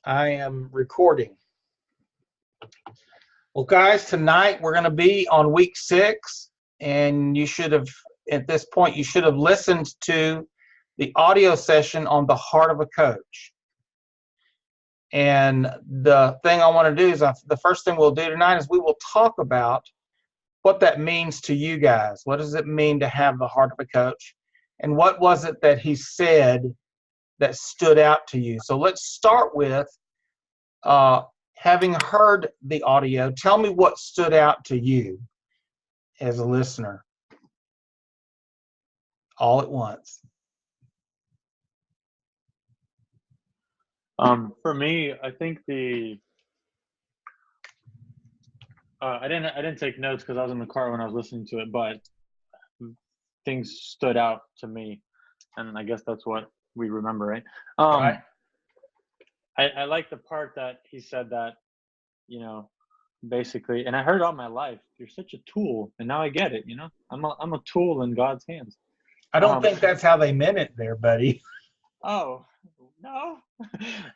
I am recording. Well, guys, tonight we're going to be on week 6, and you should have, at this point, you should have listened to the audio session on the heart of a coach. And the thing I want to do is the first thing we'll do tonight is we will talk about what that means to you guys. What does it mean to have the heart of a coach? And what was it that he said that stood out to you? So let's start with having heard the audio. Tell me what stood out to you as a listener all at once. For me, I think I didn't take notes because I was in the car when I was listening to it, but things stood out to me, and I guess that's what we remember, right? Right. I like the part that he said that, basically, and I heard all my life, you're such a tool, and now I get it, I'm a tool in God's hands. I don't think that's how they meant it there, buddy. Oh, no.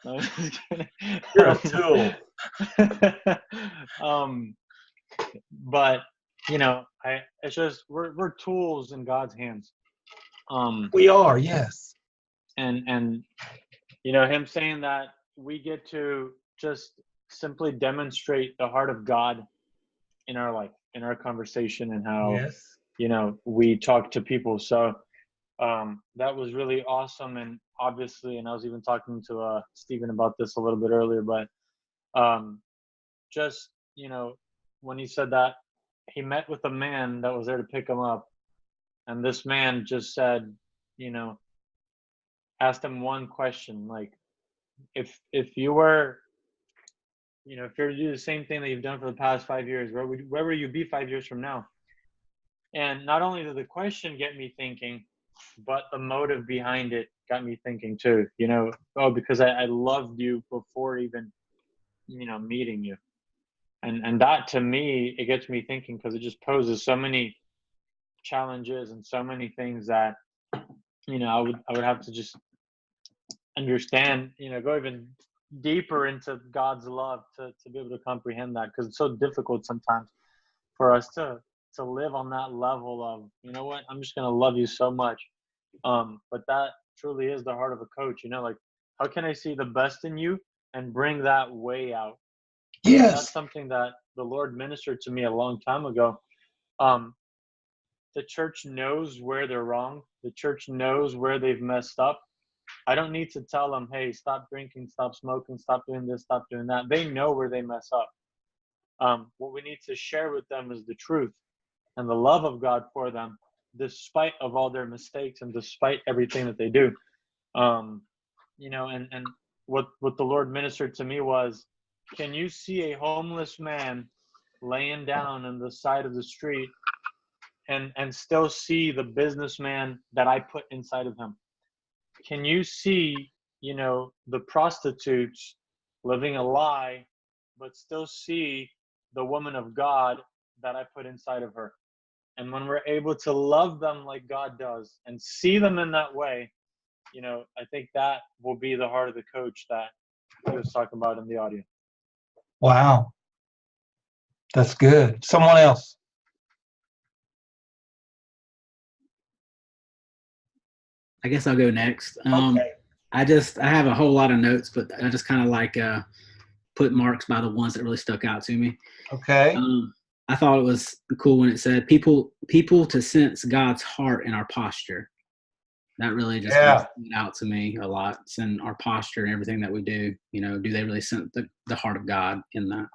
No, I'm just kidding. You're a tool. But it's just we're tools in God's hands. We are, yes. And him saying that we get to just simply demonstrate the heart of God in our life, in our conversation, and how yes. We talk to people. So that was really awesome. And obviously, and I was even talking to Stephen about this a little bit earlier, but just when he said that he met with a man that was there to pick him up, and this man just said, asked him one question, like, if you were, if you're to do the same thing that you've done for the past 5 years, where will you be 5 years from now? And not only did the question get me thinking, but the motive behind it got me thinking too, because I loved you before even, meeting you. And that, to me, it gets me thinking, because it just poses so many challenges and so many things that, I would have to just understand, go even deeper into God's love to be able to comprehend that, because it's so difficult sometimes for us to live on that level of, what, I'm just going to love you so much. But that truly is the heart of a coach, like, how can I see the best in you and bring that way out? Yes. That's something that the Lord ministered to me a long time ago. The church knows where they're wrong. The church knows where they've messed up. I don't need to tell them, hey, stop drinking, stop smoking, stop doing this, stop doing that. They know where they mess up. What we need to share with them is the truth and the love of God for them, despite of all their mistakes and despite everything that they do. And what the Lord ministered to me was, can you see a homeless man laying down on the side of the street and still see the businessman that I put inside of him? Can you see, the prostitutes living a lie, but still see the woman of God that I put inside of her? And when we're able to love them like God does and see them in that way, I think that will be the heart of the coach that he was talking about in the audio. Wow. That's good. Someone else. I guess I'll go next. Okay. I have a whole lot of notes, but I just kind of like put marks by the ones that really stuck out to me. Okay. I thought it was cool when it said people to sense God's heart in our posture. That really just kind of stood out to me a lot. It's in our posture and everything that we do. Do they really sense the heart of God in that?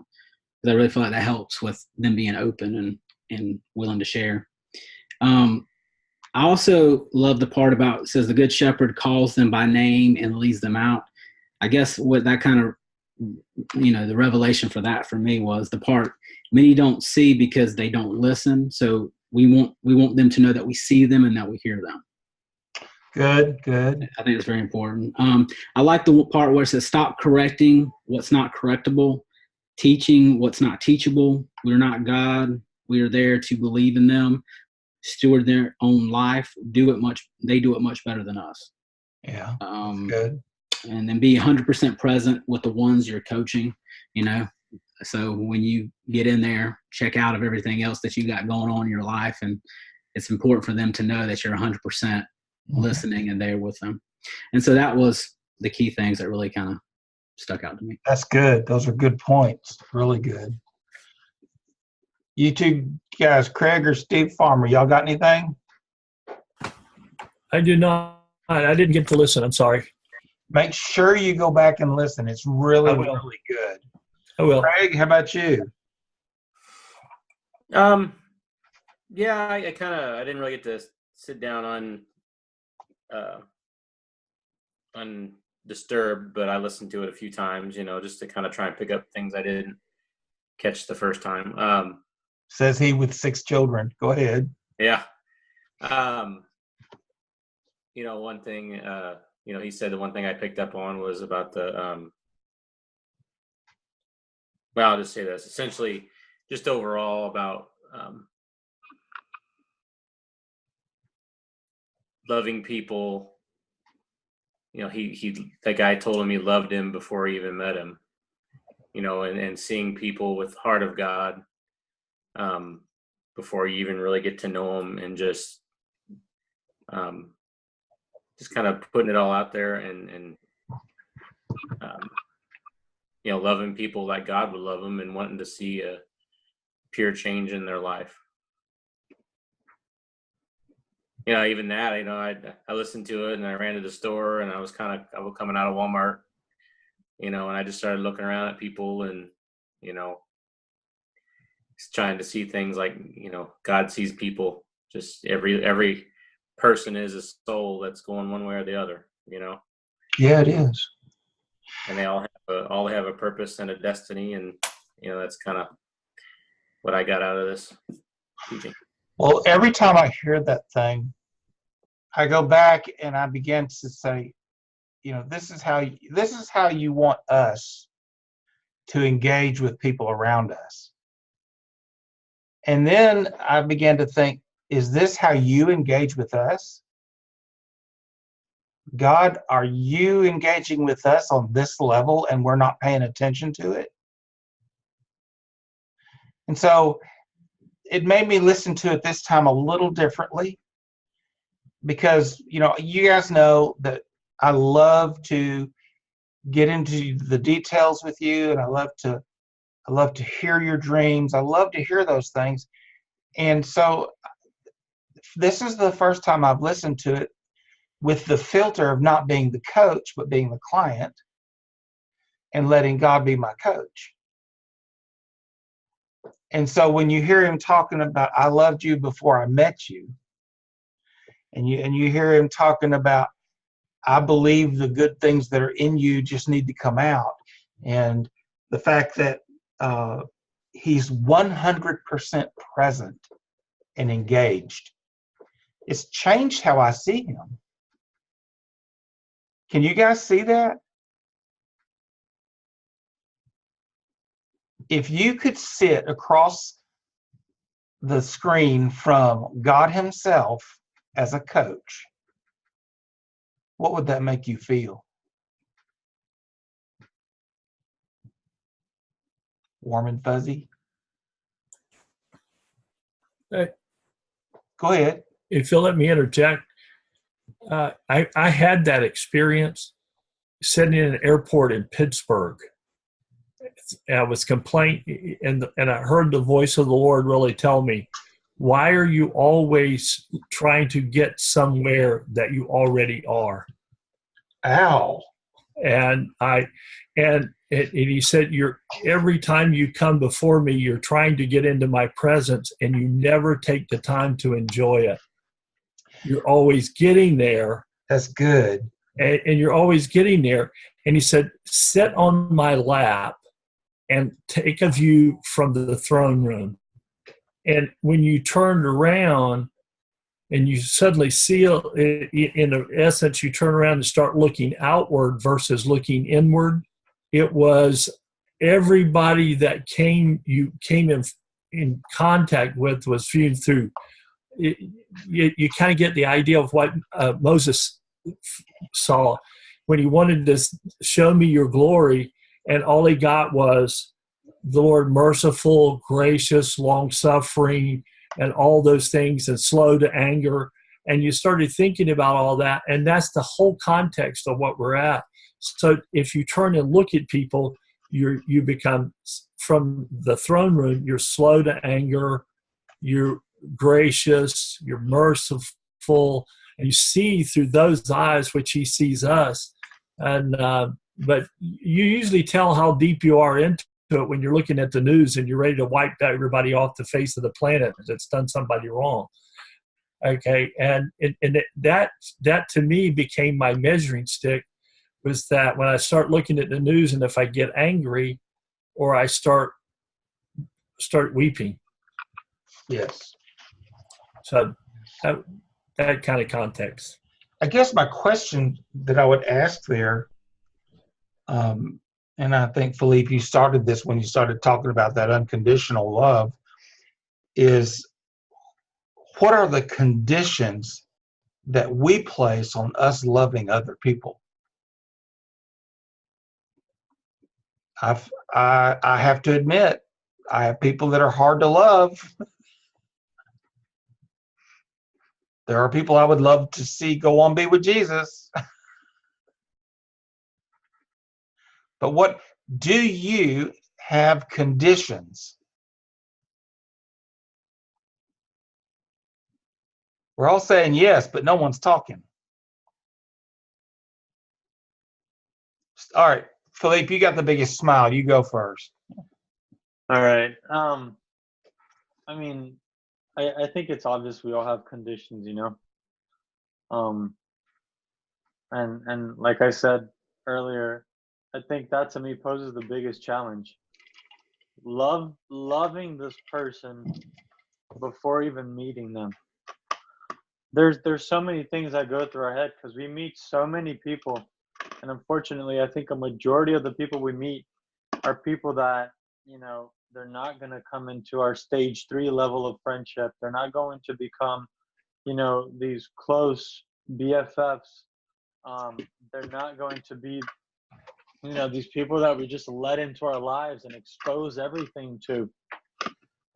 Because I really feel like that helps with them being open and willing to share. I also love the part about, it says the good shepherd calls them by name and leads them out. I guess what that kind of, the revelation for that for me was the part many don't see because they don't listen. So we want them to know that we see them and that we hear them. Good. I think it's very important. I like the part where it says stop correcting what's not correctable, teaching what's not teachable. We're not God. We are there to believe in them, steward their own life, they do it much better than us. Yeah, that's good. and then be 100% present with the ones you're coaching, you know. So when you get in there, check out of everything else that you got going on in your life, and it's important for them to know that you're 100% listening and there with them. And so that was the key things that really kind of stuck out to me. That's good. Those are good points. Really good. You two guys, Craig or Steve Farmer, y'all got anything? I do not. I didn't get to listen. I'm sorry. Make sure you go back and listen. It's really, I will. really good. I will. Craig, how about you? Yeah, I didn't really get to sit down undisturbed, but I listened to it a few times, you know, just to kind of try and pick up things I didn't catch the first time. Says he with 6 children. Go ahead. Yeah. You know, one thing, you know, he said the one thing I picked up on was about the, well, I'll just say this, essentially just overall about loving people. You know, that guy told him he loved him before he even met him, you know, and seeing people with the heart of God before you even really get to know them, and just kind of putting it all out there, and you know, loving people like God would love them, and wanting to see a pure change in their life. You know, even that, you know, I listened to it, and I ran to the store, and I was coming out of Walmart, you know, and I just started looking around at people, and, you know, trying to see things like, you know, God sees people. Just every person is a soul that's going one way or the other, you know. Yeah, it is. And they all have a purpose and a destiny, and, you know, that's kind of what I got out of this teaching. Well, every time I hear that thing, I go back and I begin to say, you know, this is how you want us to engage with people around us. And then I began to think, is this how you engage with us? God, are you engaging with us on this level and we're not paying attention to it? And so it made me listen to it this time a little differently, because, you know, you guys know that I love to get into the details with you, and I love to hear your dreams. I love to hear those things. And so this is the first time I've listened to it with the filter of not being the coach, but being the client, and letting God be my coach. And so when you hear him talking about, I loved you before I met you, and you hear him talking about, I believe the good things that are in you just need to come out, and the fact that he's 100% present and engaged, it's changed how I see him. Can you guys see that? If you could sit across the screen from God himself as a coach, what would that make you feel? Warm and fuzzy? Hey, Go ahead. if you'll let me interject, I had that experience sitting in an airport in Pittsburgh. And I was complaining, and I heard the voice of the Lord really tell me, why are you always trying to get somewhere that you already are? Ow. And he said, every time you come before me, you're trying to get into my presence, and you never take the time to enjoy it. You're always getting there. That's good. And you're always getting there. And he said, sit on my lap and take a view from the throne room. And when you turned around and you suddenly see, in essence, you turn around and start looking outward versus looking inward. It was everybody that you came in contact with was viewed through. You kind of get the idea of what Moses saw. when he wanted to show me your glory, and all he got was the Lord merciful, gracious, long-suffering, and all those things, and slow to anger. And you started thinking about all that, and that's the whole context of what we're at. So if you turn and look at people, you become, from the throne room, you're slow to anger, you're gracious, you're merciful, and you see through those eyes which he sees us. And but you usually tell how deep you are into it when you're looking at the news and you're ready to wipe everybody off the face of the planet that's done somebody wrong. Okay, and that to me became my measuring stick, was that when I start looking at the news, and if I get angry or I start weeping. Yes. So that kind of context. I guess my question that I would ask there, and I think, Philippe, you started this when you started talking about that unconditional love, is what are the conditions that we place on us loving other people? I have to admit, I have people that are hard to love. There are people I would love to see go on be with Jesus. But what do you have conditions? We're all saying yes, but no one's talking. All right, Philippe, you got the biggest smile. You go first. All right. I mean, I think it's obvious we all have conditions, you know. And like I said earlier, I think that to me poses the biggest challenge. Loving this person before even meeting them. There's so many things that go through our head because we meet so many people, and unfortunately, I think a majority of the people we meet are people that, you know, they're not going to come into our stage 3 level of friendship. They're not going to become, you know, these close BFFs. They're not going to be, you know, these people that we just let into our lives and expose everything to.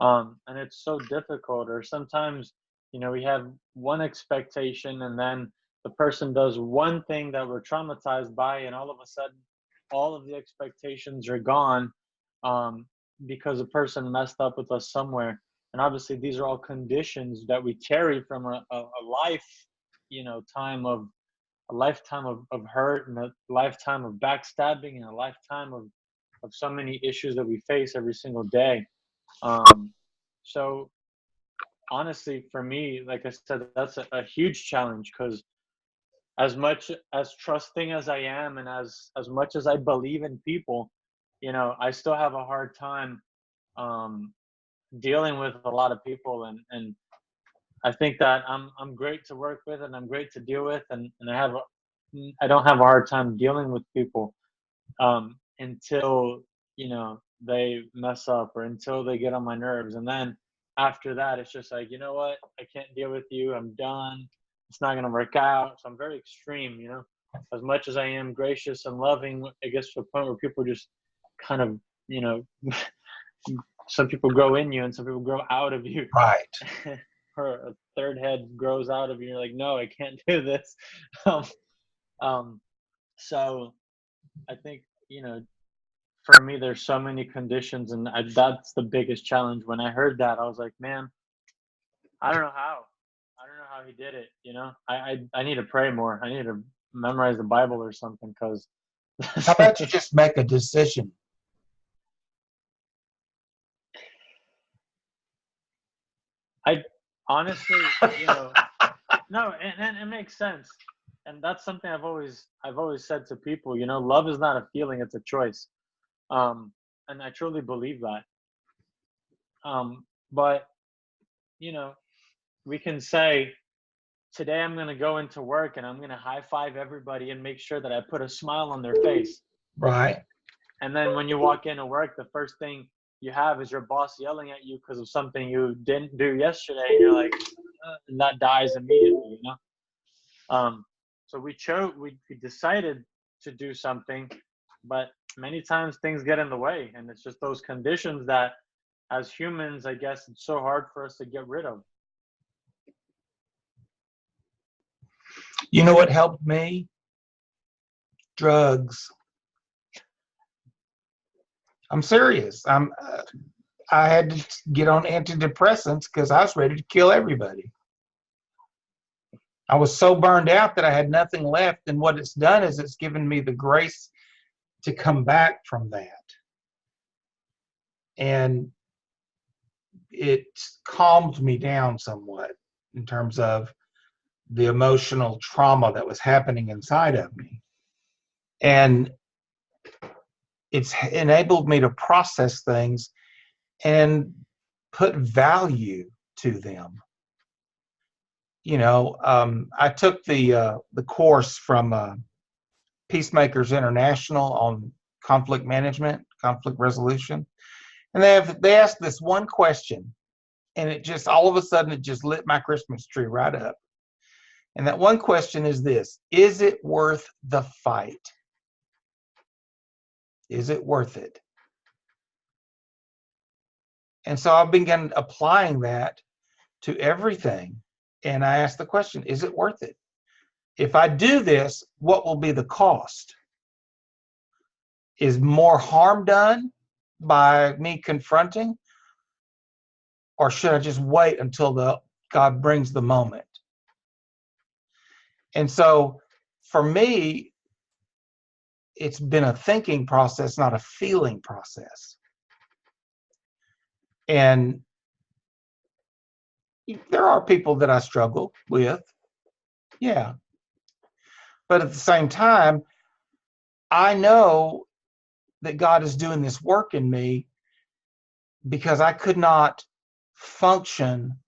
And it's so difficult. Or sometimes, you know, we have one expectation and then the person does one thing that we're traumatized by, and all of a sudden all of the expectations are gone, because a person messed up with us somewhere. And obviously these are all conditions that we carry from a life, you know, a lifetime of hurt, and a lifetime of backstabbing, and a lifetime of so many issues that we face every single day. So honestly, for me, like I said, that's a huge challenge, because as much as trusting as I am, and as much as I believe in people, you know, I still have a hard time dealing with a lot of people, and I think that I'm great to work with, and I'm great to deal with, and I don't have a hard time dealing with people until, you know, they mess up, or until they get on my nerves. And then after that, it's just like, you know what, I can't deal with you, I'm done, it's not going to work out. So I'm very extreme, you know, as much as I am gracious and loving, it gets to a point where people just kind of, you know, some people grow in you and some people grow out of you. Right. Or a third head grows out of you. You're like, no, I can't do this. So I think, you know, for me, there's so many conditions, and that's the biggest challenge. When I heard that, I was like, man, I don't know how. I don't know how he did it. You know, I need to pray more. I need to memorize the Bible or something, because. How about you just make a decision? I honestly, you know, no, and it makes sense. And that's something I've always said to people, you know, love is not a feeling, it's a choice. And I truly believe that. But, you know, we can say, today I'm going to go into work and I'm going to high five everybody and make sure that I put a smile on their face. Right. And then when you walk into work, the first thing you have is your boss yelling at you because of something you didn't do yesterday. And you're like, and that dies immediately, you know? So we decided to do something, but many times things get in the way, and it's just those conditions that, as humans, I guess it's so hard for us to get rid of. You know what helped me? Drugs. I'm serious. I had to get on antidepressants because I was ready to kill everybody. I was so burned out that I had nothing left, and what it's done is it's given me the grace to come back from that. And it calmed me down somewhat in terms of the emotional trauma that was happening inside of me. And it's enabled me to process things and put value to them. You know, I took the course from Peacemakers International on conflict management, conflict resolution, and they asked this one question, and it just all of a sudden it just lit my Christmas tree right up. And that one question is this: is it worth the fight? Is it worth it? And so I've begun applying that to everything. And I ask the question, is it worth it? If I do this, what will be the cost? Is more harm done by me confronting? Or should I just wait until God brings the moment? And so for me, it's been a thinking process, not a feeling process. And there are people that I struggle with, yeah. But at the same time, I know that God is doing this work in me because I could not function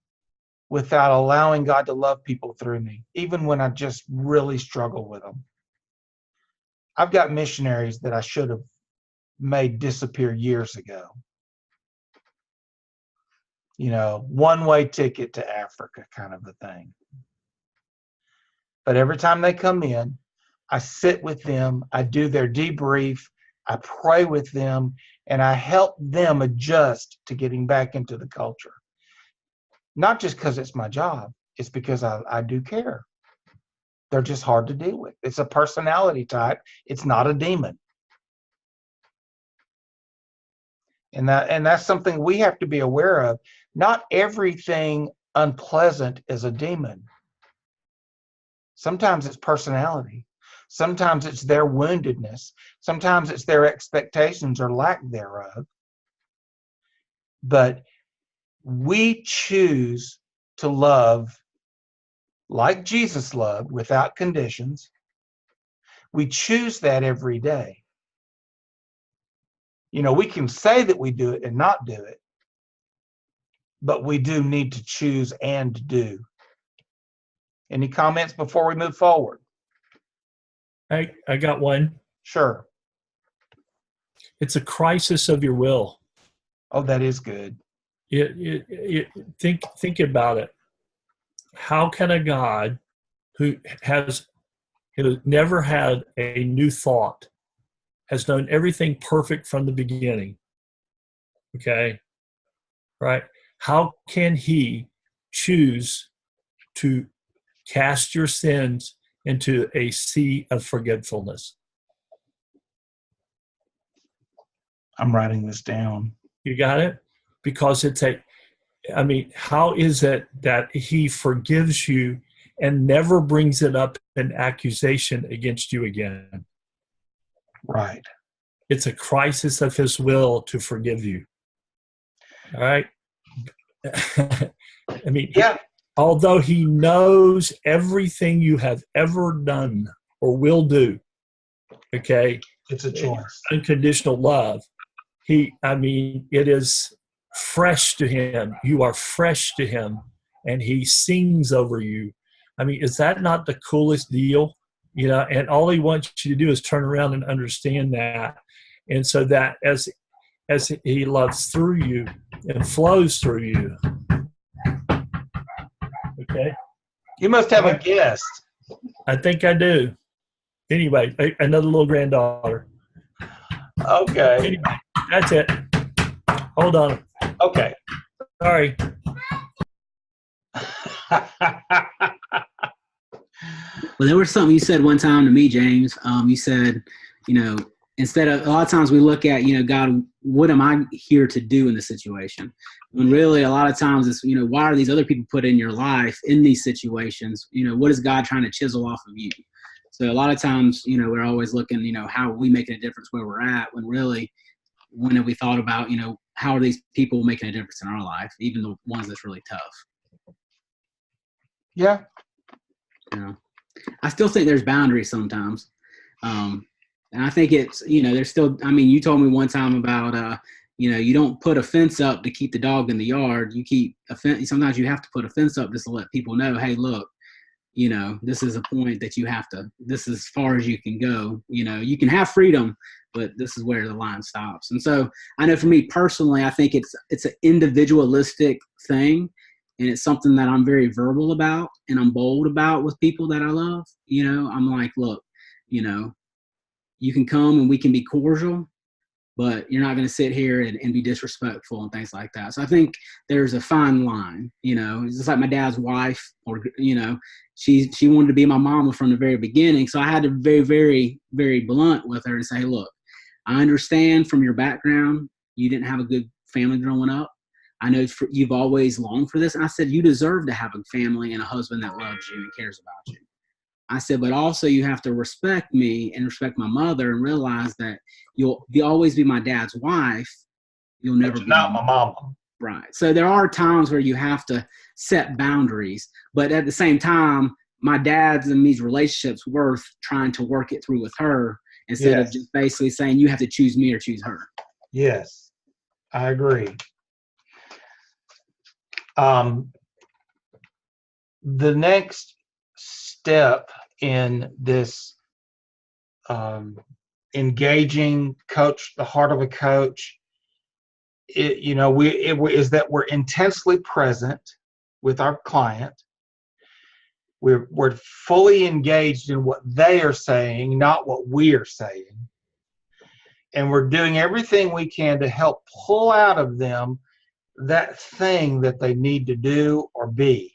without allowing God to love people through me, even when I just really struggle with them. I've got missionaries that I should have made disappear years ago. You know, one-way ticket to Africa kind of a thing. But every time they come in, I sit with them, I do their debrief, I pray with them, and I help them adjust to getting back into the culture. Not just because it's my job, it's because I do care. They're just hard to deal with. It's a personality type. It's not a demon. And that's something we have to be aware of. Not everything unpleasant is a demon. Sometimes it's personality. Sometimes it's their woundedness. Sometimes it's their expectations or lack thereof. But we choose to love like Jesus loved, without conditions. We choose that every day. You know, we can say that we do it and not do it, but we do need to choose and do. Any comments before we move forward? I got one. Sure. It's a crisis of your will. Oh, that is good. Think about it. How can a God who has never had a new thought, has done everything perfect from the beginning, okay, right? How can he choose to cast your sins into a sea of forgetfulness? I'm writing this down. You got it? Because how is it that he forgives you and never brings it up an accusation against you again? Right. It's a crisis of his will to forgive you. All right? Yeah. Although he knows everything you have ever done or will do, okay? It's a choice. Unconditional love. It is fresh to him. You are fresh to him, and he sings over you. Is that not the coolest deal? You know, and all he wants you to do is turn around and understand that. And so that as he loves through you and flows through you. Okay? You must have a guest. I think I do. Anyway, another little granddaughter. Okay. Anyway, that's it. Hold on. Okay. Sorry. Well, there was something you said one time to me, James. You said, instead of, a lot of times we look at, God, what am I here to do in this situation? When really a lot of times it's, why are these other people put in your life in these situations? What is God trying to chisel off of you? So a lot of times, we're always looking, how are we making a difference where we're at, when really, when have we thought about, how are these people making a difference in our life, even the ones that's really tough? Yeah. I still think there's boundaries sometimes. And I think it's, there's still, you told me one time about, you don't put a fence up to keep the dog in the yard. You keep a fence. Sometimes you have to put a fence up just to let people know, hey, look, this is a point that you have to, this is as far as you can go. You can have freedom, but this is where the line stops. And so I know for me personally, I think it's an individualistic thing. And it's something that I'm very verbal about and I'm bold about with people that I love. I'm like, look, you can come and we can be cordial, but you're not going to sit here and be disrespectful and things like that. So I think there's a fine line, it's just like my dad's wife, or, she wanted to be my mama from the very beginning. So I had to be very, very, very blunt with her and say, look, I understand from your background, you didn't have a good family growing up. I know you've always longed for this. And I said, you deserve to have a family and a husband that loves you and cares about you. I said, but also you have to respect me and respect my mother and realize that you'll always be my dad's wife. You'll never be not my mama. Right. So there are times where you have to set boundaries, but at the same time, my dad's in these relationships worth trying to work it through with her instead of just basically saying you have to choose me or choose her. Yes, I agree. The next step in this engaging coach, the heart of a coach, is that we're intensely present with our client. We're fully engaged in what they are saying, not what we are saying. And we're doing everything we can to help pull out of them that thing that they need to do or be.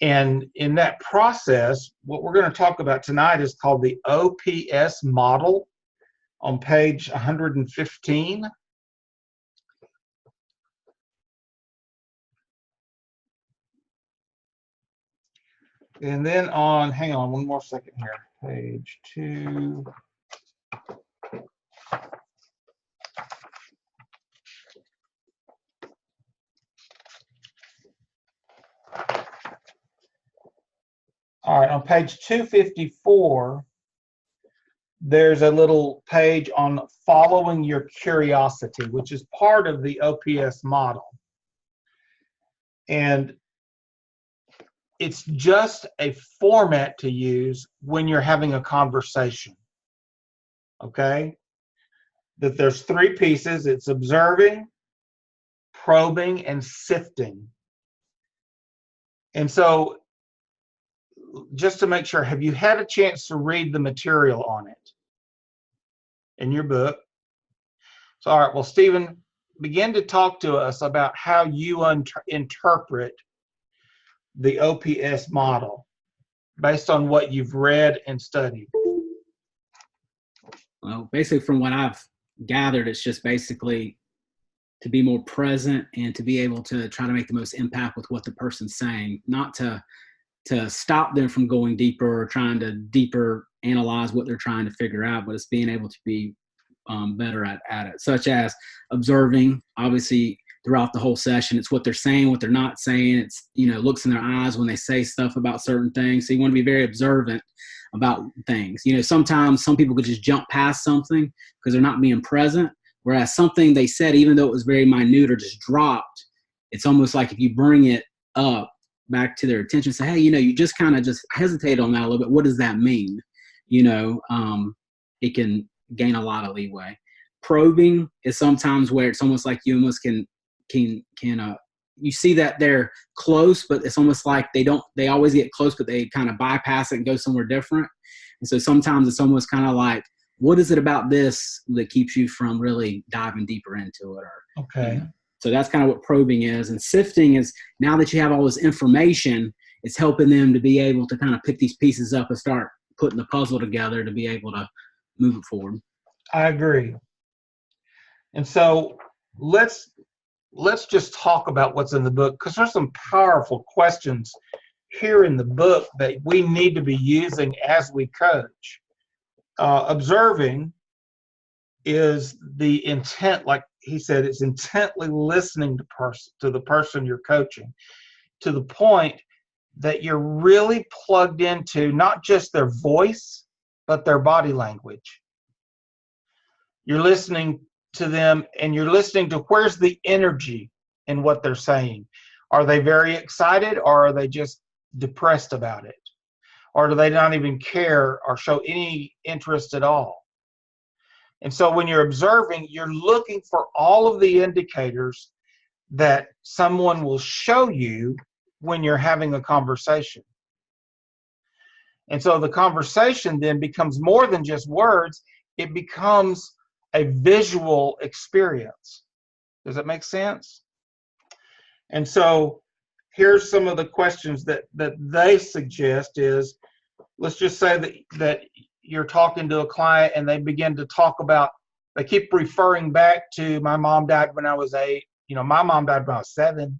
And in that process, what we're going to talk about tonight is called the OPS model on page 115. And then hang on one more second here, page 2. All right, on page 254, there's a little page on following your curiosity, which is part of the OPS model. And it's just a format to use when you're having a conversation. Okay? That there's 3 pieces. It's observing, probing, and sifting. And so, just to make sure, have you had a chance to read the material on it in your book? So, all right, well, Stephen, begin to talk to us about how you interpret the OPS model based on what you've read and studied. Well, basically from what I've gathered, it's just basically to be more present and to be able to try to make the most impact with what the person's saying, not to stop them from going deeper or trying to deeper analyze what they're trying to figure out, but it's being able to be better at it, such as observing, obviously, throughout the whole session. It's what they're saying, what they're not saying. It's, looks in their eyes when they say stuff about certain things. So you want to be very observant about things. Sometimes some people could just jump past something because they're not being present, whereas something they said, even though it was very minute or just dropped, it's almost like if you bring it up back to their attention, say, hey, you just kind of just hesitate on that a little bit. What does that mean? It can gain a lot of leeway. Probing is sometimes where it's almost like you almost can you see that they're close, but it's almost like they always get close, but they kind of bypass it and go somewhere different. And so sometimes it's almost kind of like, what is it about this that keeps you from really diving deeper into it? Or, Okay. you know, so that's kind of what probing is. And sifting is, now that you have all this information, it's helping them to be able to kind of pick these pieces up and start putting the puzzle together to be able to move it forward. I agree. And so let's just talk about what's in the book, because there's some powerful questions here in the book that we need to be using as we coach. Observing is the intent, like he said, it's intently listening to the person you're coaching, to the point that you're really plugged into not just their voice, but their body language. You're listening to them, and you're listening to where's the energy in what they're saying. Are they very excited, or are they just depressed about it? Or do they not even care or show any interest at all? And so when you're observing, you're looking for all of the indicators that someone will show you when you're having a conversation. And so the conversation then becomes more than just words. It becomes a visual experience. Does that make sense? And so here's some of the questions that they suggest is, let's just say that you're talking to a client and they begin to talk about, they keep referring back to, my mom died when I was 8. You know, my mom died when I was 7.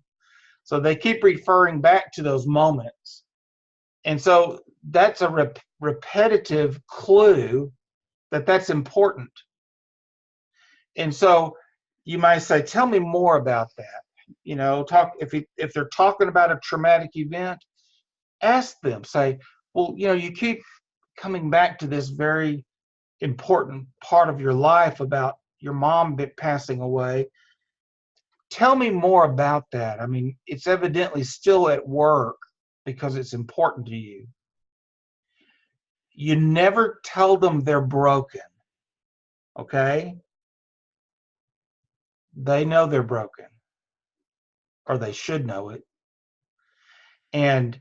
So they keep referring back to those moments. And so that's a repetitive clue that that's important. And so you might say, tell me more about that. You know, if they're talking about a traumatic event, ask them, say, well, you know, you keep coming back to this very important part of your life about your mom passing away. Tell me more about that. I mean, it's evidently still at work because it's important to you. You never tell them they're broken, okay? They know they're broken, or they should know it. And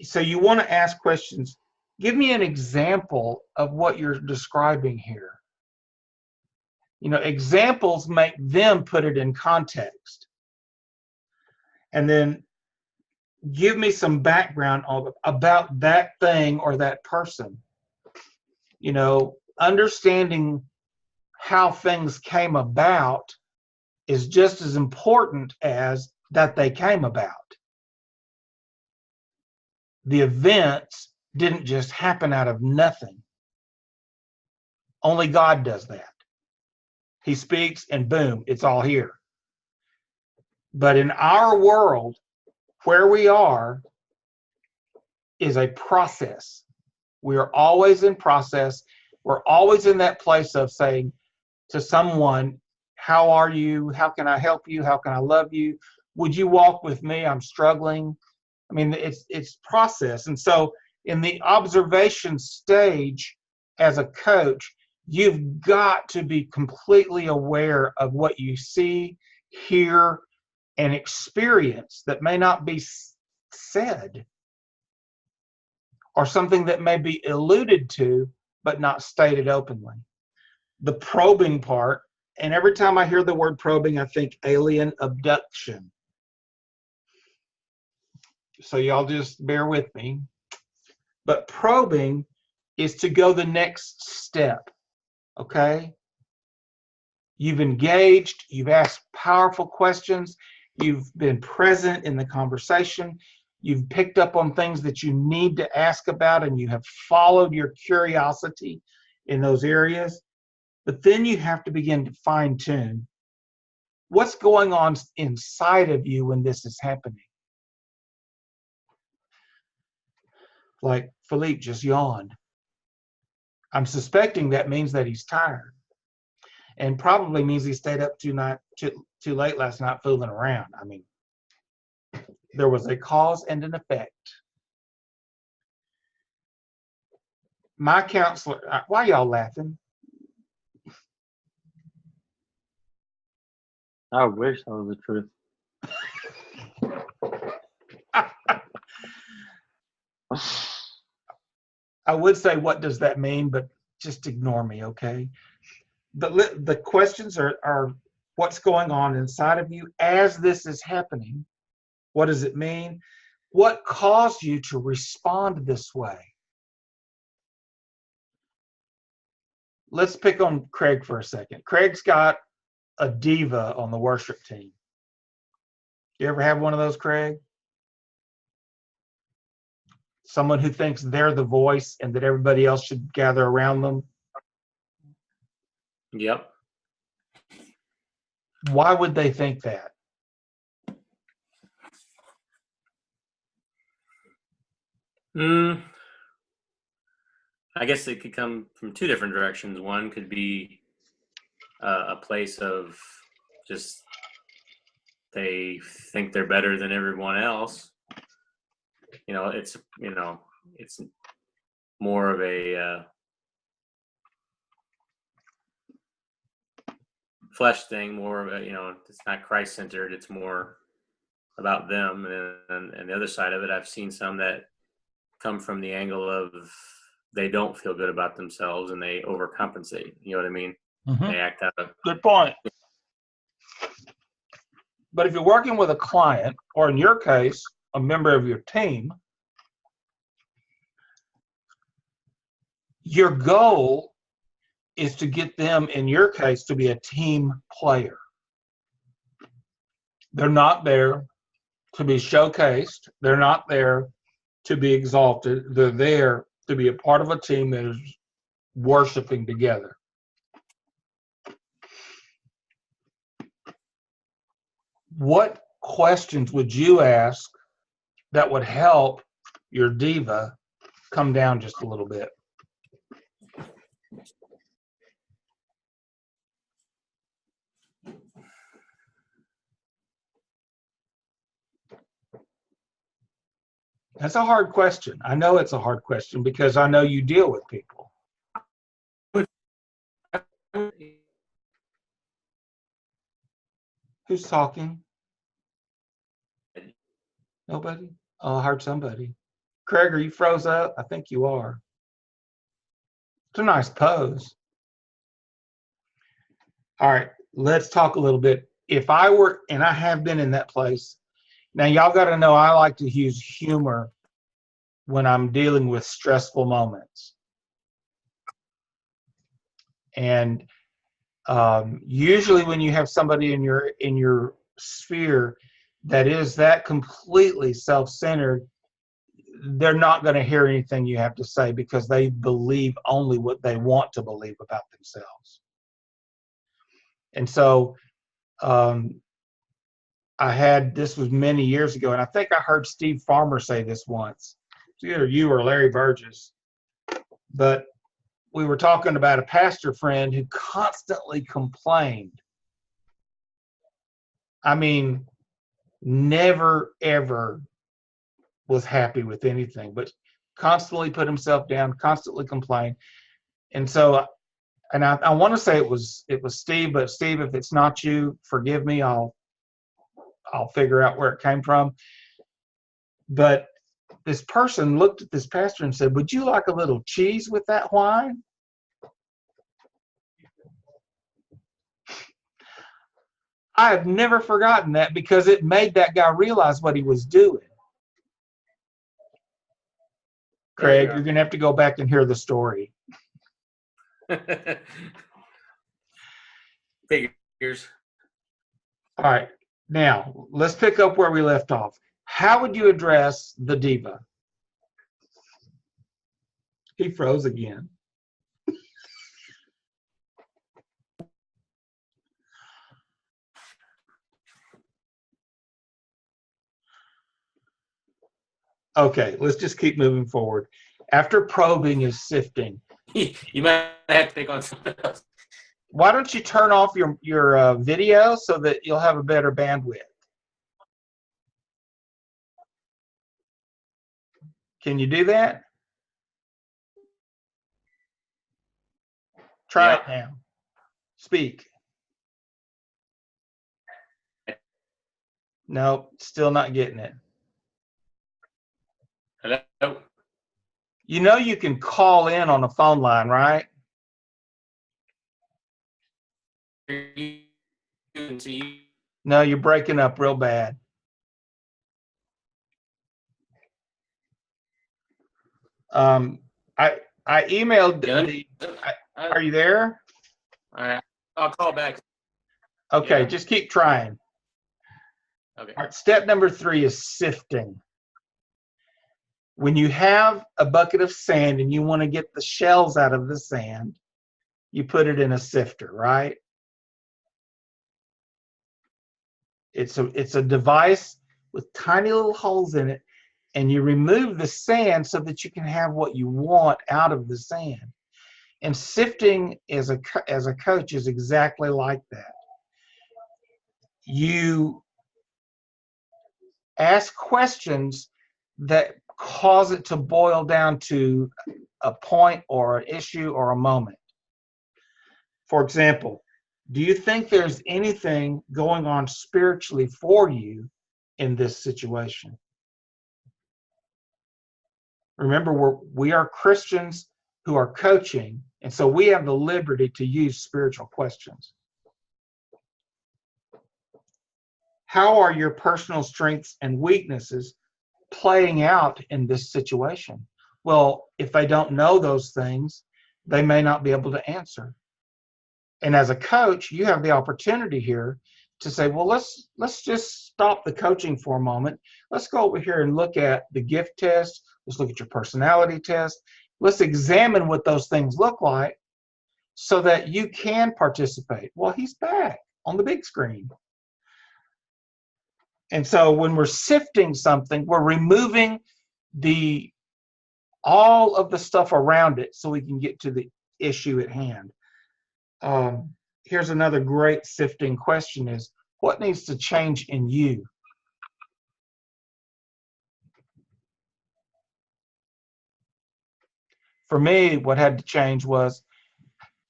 so you want to ask questions. Give me an example of what you're describing here. You know, examples make them put it in context. And then give me some background about that thing or that person. You know, understanding how things came about is just as important as that they came about. The events didn't just happen out of nothing. Only God does that. He speaks and boom, it's all here. But in our world, where we are is a process. We are always in process. We're always in that place of saying to someone, how are you? How can I help you? How can I love you? Would you walk with me? I'm struggling. I mean, it's process. And so in the observation stage as a coach, you've got to be completely aware of what you see, hear, and experience that may not be said, or something that may be alluded to but not stated openly. The probing part, and every time I hear the word probing, I think alien abduction. So y'all just bear with me. But probing is to go the next step, okay? You've engaged, you've asked powerful questions, you've been present in the conversation, you've picked up on things that you need to ask about, and you have followed your curiosity in those areas. But then you have to begin to fine-tune what's going on inside of you when this is happening. Like Philippe just yawned. I'm suspecting that means that he's tired, and probably means he stayed up too late last night fooling around. I mean, there was a cause and an effect. My counselor, why y'all laughing? I wish that was the truth. I would say, what does that mean? But just ignore me, okay? The questions are what's going on inside of you as this is happening. What does it mean? What caused you to respond this way? Let's pick on Craig for a second. Craig's got a diva on the worship team. You ever have one of those, Craig? Someone who thinks they're the voice and that everybody else should gather around them? Yep. Why would they think that? I guess it could come from two different directions. One could be a place of just they think they're better than everyone else. It's more of a flesh thing, more of a, it's not Christ-centered. It's more about them. And the other side of it, I've seen some that come from the angle of they don't feel good about themselves and they overcompensate. You know what I mean? Mm-hmm. They act out of. Good point. But if you're working with a client, or in your case, a member of your team, your goal is to get them, in your case, to be a team player. They're not there to be showcased. They're not there to be exalted. They're there to be a part of a team that is worshiping together. What questions would you ask that would help your diva come down just a little bit? That's a hard question. I know it's a hard question because I know you deal with people. Who's talking? Nobody? Oh, I heard somebody. Craig, are you froze up? I think you are. It's a nice pose. All right, let's talk a little bit. If I were, and I have been in that place, now y'all got to know I like to use humor when I'm dealing with stressful moments. And usually when you have somebody in your sphere that is that completely self-centered, they're not going to hear anything you have to say because they believe only what they want to believe about themselves. And so this was many years ago, and I think I heard Steve Farmer say this once. It's either you or Larry Burgess. But we were talking about a pastor friend who constantly complained. I mean, never, ever was happy with anything, but constantly put himself down, constantly complained. And so, and I want to say it was Steve, but Steve, if it's not you, forgive me. I'll figure out where it came from. But this person looked at this pastor and said, "Would you like a little cheese with that wine?" I have never forgotten that because it made that guy realize what he was doing. Craig, you're going to have to go back and hear the story. Figures. All right. Now, let's pick up where we left off. How would you address the diva? He froze again. Okay, let's just keep moving forward. After probing is sifting. You might have to pick on someone else. Why don't you turn off your video so that you'll have a better bandwidth? Can you do that? Try it now. Speak. No, still not getting it. Hello? You know you can call in on a phone line, right? No, you're breaking up real bad. I emailed are you there? All right, I'll call back. Okay, Yeah. just keep trying. Okay. All right, step number 3 is sifting. When you have a bucket of sand and you want to get the shells out of the sand, you put it in a sifter, right? It's a device with tiny little holes in it, and you remove the sand so that you can have what you want out of the sand. And sifting as a coach is exactly like that. You ask questions that cause it to boil down to a point or an issue or a moment. For example, do you think there's anything going on spiritually for you in this situation? Remember, we are Christians who are coaching, and so we have the liberty to use spiritual questions. How are your personal strengths and weaknesses playing out in this situation? Well, if they don't know those things, they may not be able to answer. And as a coach, you have the opportunity here to say, well, let's just stop the coaching for a moment. Let's go over here and look at the gift test. Let's look at your personality test. Let's examine what those things look like so that you can participate. Well, he's back on the big screen. And so when we're sifting something, we're removing all of the stuff around it so we can get to the issue at hand. Here's another great sifting question is, what needs to change in you? For me, what had to change was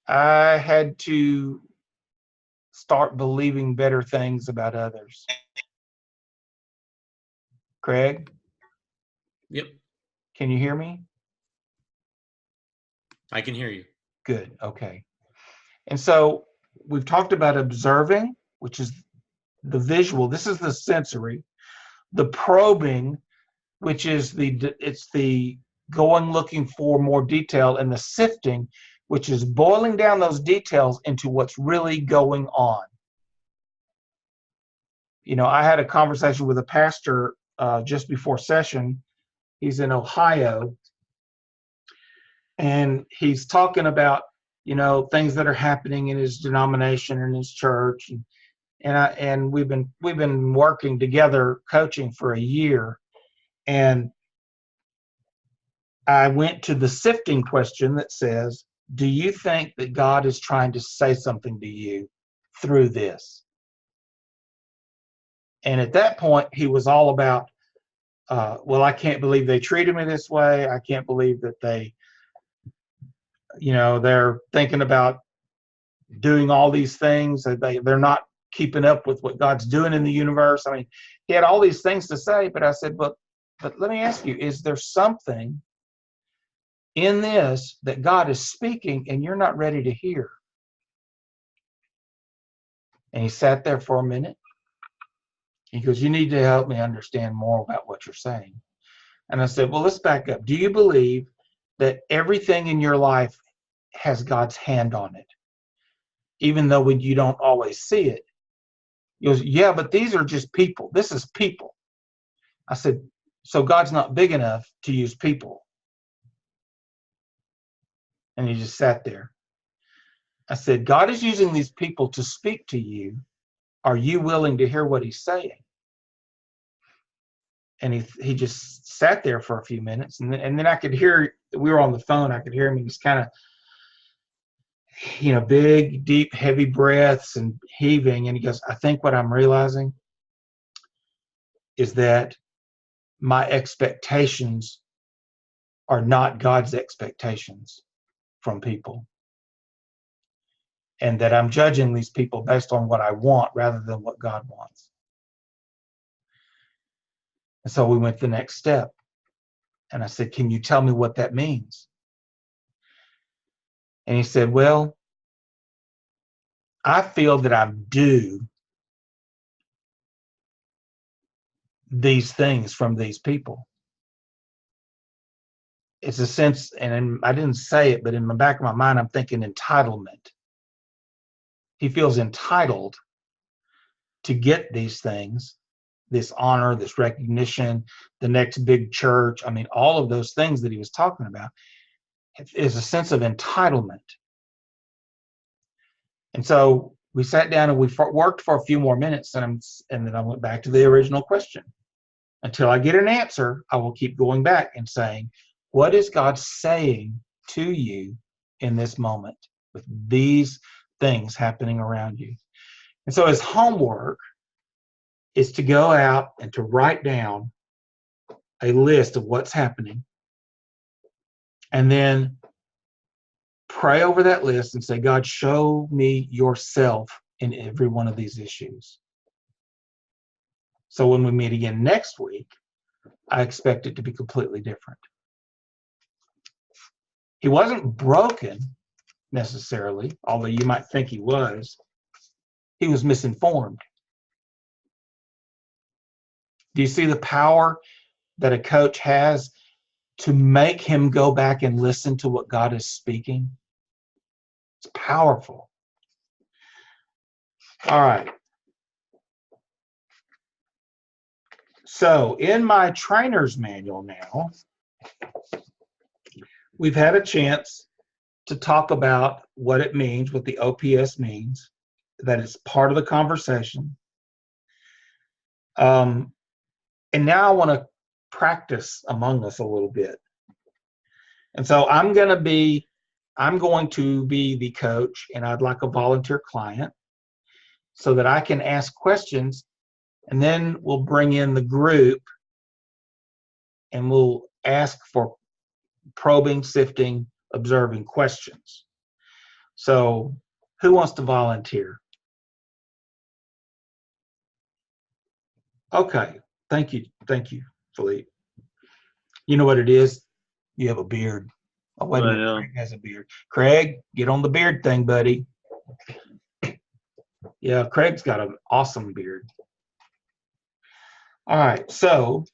I had to start believing better things about others. Craig? Yep, Can you hear me? I can hear you. Good, okay. And so we've talked about observing, which is the visual. This is the sensory. The probing, which is the going looking for more detail, and the sifting, which is boiling down those details into what's really going on. You know, I had a conversation with a pastor just before session. He's in Ohio, and he's talking about, you know, things that are happening in his denomination and his church, and we've been working together coaching for a year, and I went to the sifting question that says, do you think that God is trying to say something to you through this? And at that point, he was all about, well, I can't believe they treated me this way. I can't believe that they, you know, they're thinking about doing all these things. They're not keeping up with what God's doing in the universe. I mean, he had all these things to say, but I said, but let me ask you, is there something in this that God is speaking and you're not ready to hear? And he sat there for a minute. He goes, you need to help me understand more about what you're saying. And I said, well, let's back up. Do you believe that everything in your life has God's hand on it, even though you don't always see it? He goes, yeah, but these are just people. This is people. I said, so God's not big enough to use people? And he just sat there. I said, God is using these people to speak to you. Are you willing to hear what he's saying? And he just sat there for a few minutes, and then I could hear, we were on the phone, I could hear him, just kind of, you know, big, deep, heavy breaths and heaving. And he goes, I think what I'm realizing is that my expectations are not God's expectations from people, and that I'm judging these people based on what I want rather than what God wants. And so we went the next step. And I said, can you tell me what that means? And he said, well, I feel that I'm due these things from these people. It's a sense, and I didn't say it, but in the back of my mind, I'm thinking entitlement. He feels entitled to get these things, this honor, this recognition, the next big church. I mean, all of those things that he was talking about is a sense of entitlement. And so we sat down and we worked for a few more minutes, and then I went back to the original question. Until I get an answer, I will keep going back and saying, what is God saying to you in this moment with these things happening around you? And so his homework is to go out and to write down a list of what's happening, and then pray over that list and say, God, show me yourself in every one of these issues. So when we meet again next week, I expect it to be completely different. He wasn't broken necessarily, although you might think he was. He was misinformed. Do you see the power that a coach has to make him go back and listen to what God is speaking? It's powerful. All right. So in my trainer's manual now, we've had a chance to talk about what it means, what the OPS means, that it's part of the conversation. And now I want to practice among us a little bit. And so I'm going to be the coach, and I'd like a volunteer client so that I can ask questions, and then we'll bring in the group and we'll ask for probing, sifting, observing questions. So who wants to volunteer? Okay, thank you, Philippe. You know what it is? You have a beard. Oh, wait a minute, Craig has a beard. Craig, get on the beard thing, buddy. Yeah, Craig's got an awesome beard. All right, so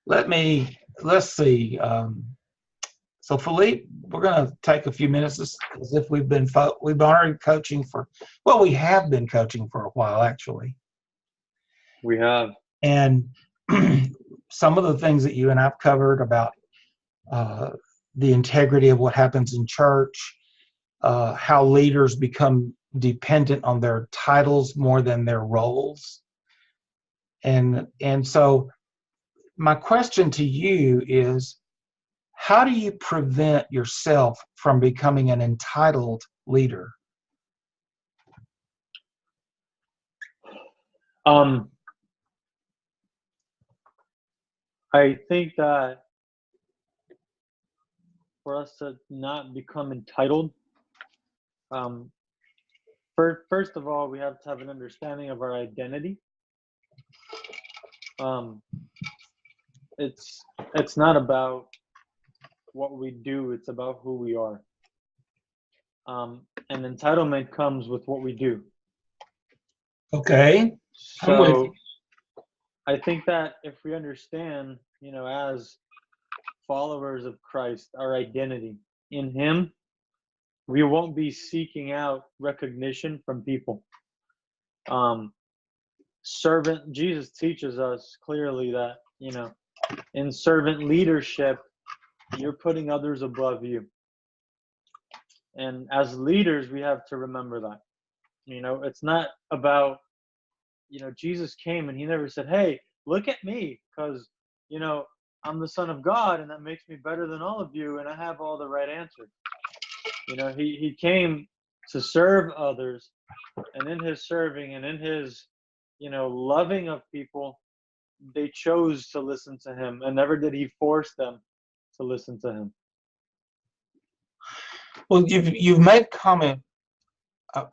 let's see. So Philippe, we're going to take a few minutes as if we've already coaching we have been coaching for a while, actually. We have. And some of the things that you and I've covered about the integrity of what happens in church, how leaders become dependent on their titles more than their roles. And so my question to you is, how do you prevent yourself from becoming an entitled leader? I think that for us to not become entitled, first of all, we have to have an understanding of our identity. It's not about what we do, it's about who we are. And entitlement comes with what we do. Okay. So I think that if we understand, as followers of Christ, our identity in Him, we won't be seeking out recognition from people. Jesus teaches us clearly that, in servant leadership, you're putting others above you. And as leaders, we have to remember that. It's not about, Jesus came and He never said, hey, look at me, because, I'm the Son of God and that makes me better than all of you and I have all the right answers. He came to serve others, and in His serving and in His, loving of people, they chose to listen to Him, and never did He force them to listen to Him. Well, you've made comment,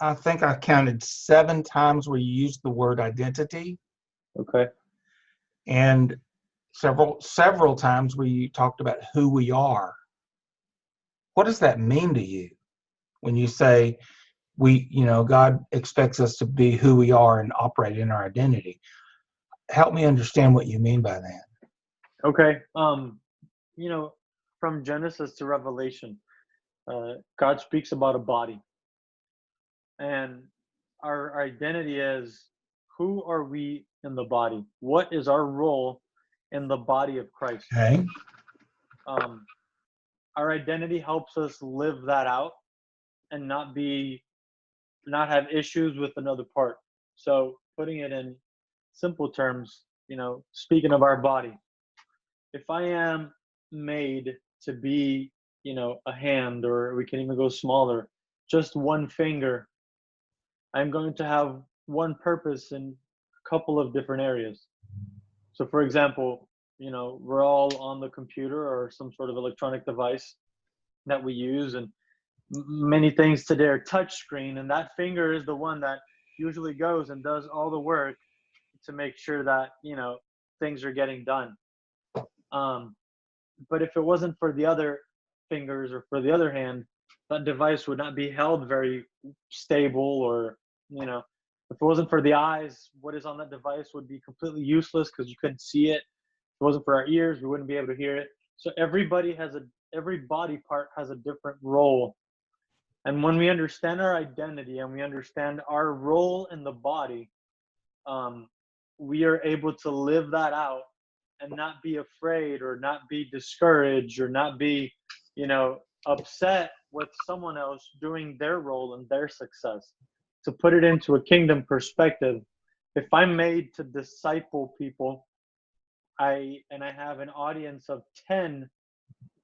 I think I counted 7 times where you used the word identity. Okay. And several times where you talked about who we are. What does that mean to you when you say God expects us to be who we are and operate in our identity? Help me understand what you mean by that. Okay. From Genesis to Revelation, God speaks about a body, and our identity is, who are we in the body? What is our role in the body of Christ? Okay. Our identity helps us live that out and not have issues with another part. So putting it in simple terms, speaking of our body, if I am made to be, a hand, or we can even go smaller, just one finger, I'm going to have one purpose in a couple of different areas. So for example, we're all on the computer or some sort of electronic device that we use, and many things today are touch screen, and that finger is the one that usually goes and does all the work to make sure that things are getting done. But if it wasn't for the other fingers or for the other hand, that device would not be held very stable, or if it wasn't for the eyes, what is on that device would be completely useless because you couldn't see it. If it wasn't for our ears, we wouldn't be able to hear it. So every body part has a different role. And when we understand our identity and we understand our role in the body, we are able to live that out and not be afraid or not be discouraged or not be, upset with someone else doing their role and their success. To put it into a kingdom perspective, if I'm made to disciple people, I have an audience of 10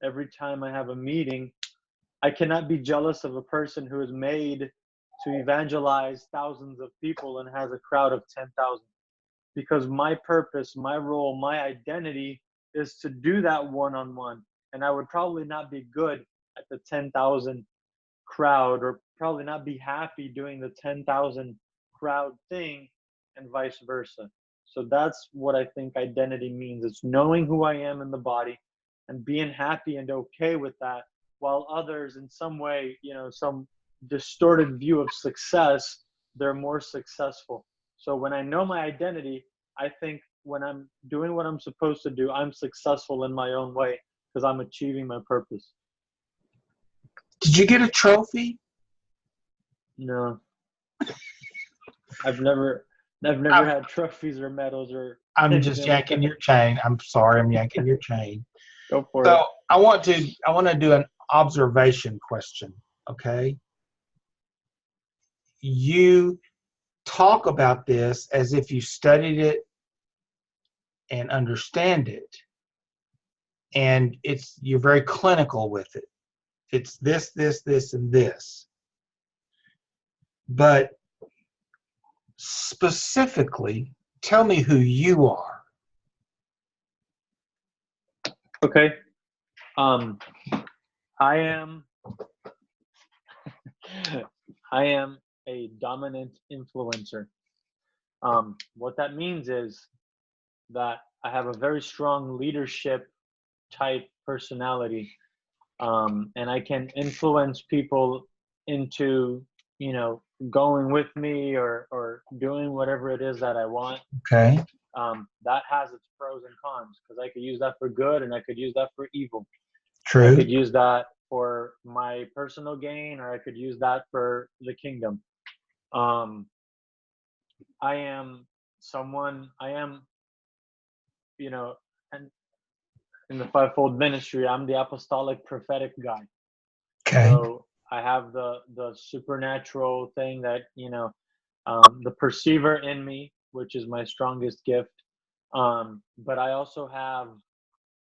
every time I have a meeting, I cannot be jealous of a person who is made to evangelize thousands of people and has a crowd of 10,000. Because my purpose, my role, my identity is to do that one-on-one. And I would probably not be good at the 10,000 crowd, or probably not be happy doing the 10,000 crowd thing, and vice versa. So that's what I think identity means. It's knowing who I am in the body and being happy and okay with that, while others in some way, some distorted view of success, they're more successful. So when I know my identity, I think when I'm doing what I'm supposed to do, I'm successful in my own way because I'm achieving my purpose. Did you get a trophy? No. I've never had trophies or medals or. I'm just yanking your chain. I'm sorry, I'm yanking your chain. Go for it. So I want to do an observation question. Okay. You talk about this as if you studied it and understand it, and you're very clinical with it. It's this, and this. But specifically, tell me who you are. Okay. I am a dominant influencer. What that means is that I have a very strong leadership type personality, and I can influence people into, going with me or doing whatever it is that I want. Okay. That has its pros and cons, because I could use that for good and I could use that for evil. True. I could use that for my personal gain, or I could use that for the kingdom. I am, and in the fivefold ministry, I'm the apostolic prophetic guy. Okay. So I have the supernatural thing that, the perceiver in me, which is my strongest gift. But I also have,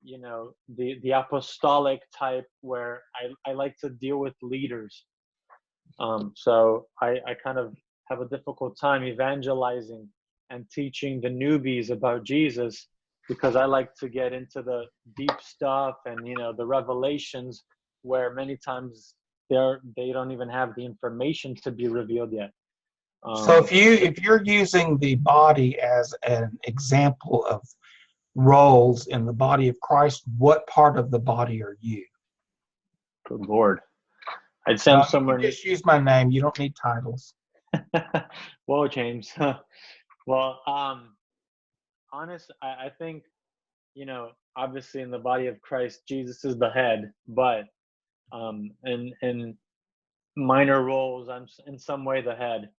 the apostolic type, where I like to deal with leaders. So I kind of have a difficult time evangelizing and teaching the newbies about Jesus, because I like to get into the deep stuff and, the revelations, where many times they don't even have the information to be revealed yet. So if you're using the body as an example of roles in the body of Christ, what part of the body are you? Good Lord. I'd say I'm You somewhere. can just use my name. You don't need titles. Whoa, James. Well, I think, obviously in the body of Christ, Jesus is the head, but in minor roles, I'm in some way the head.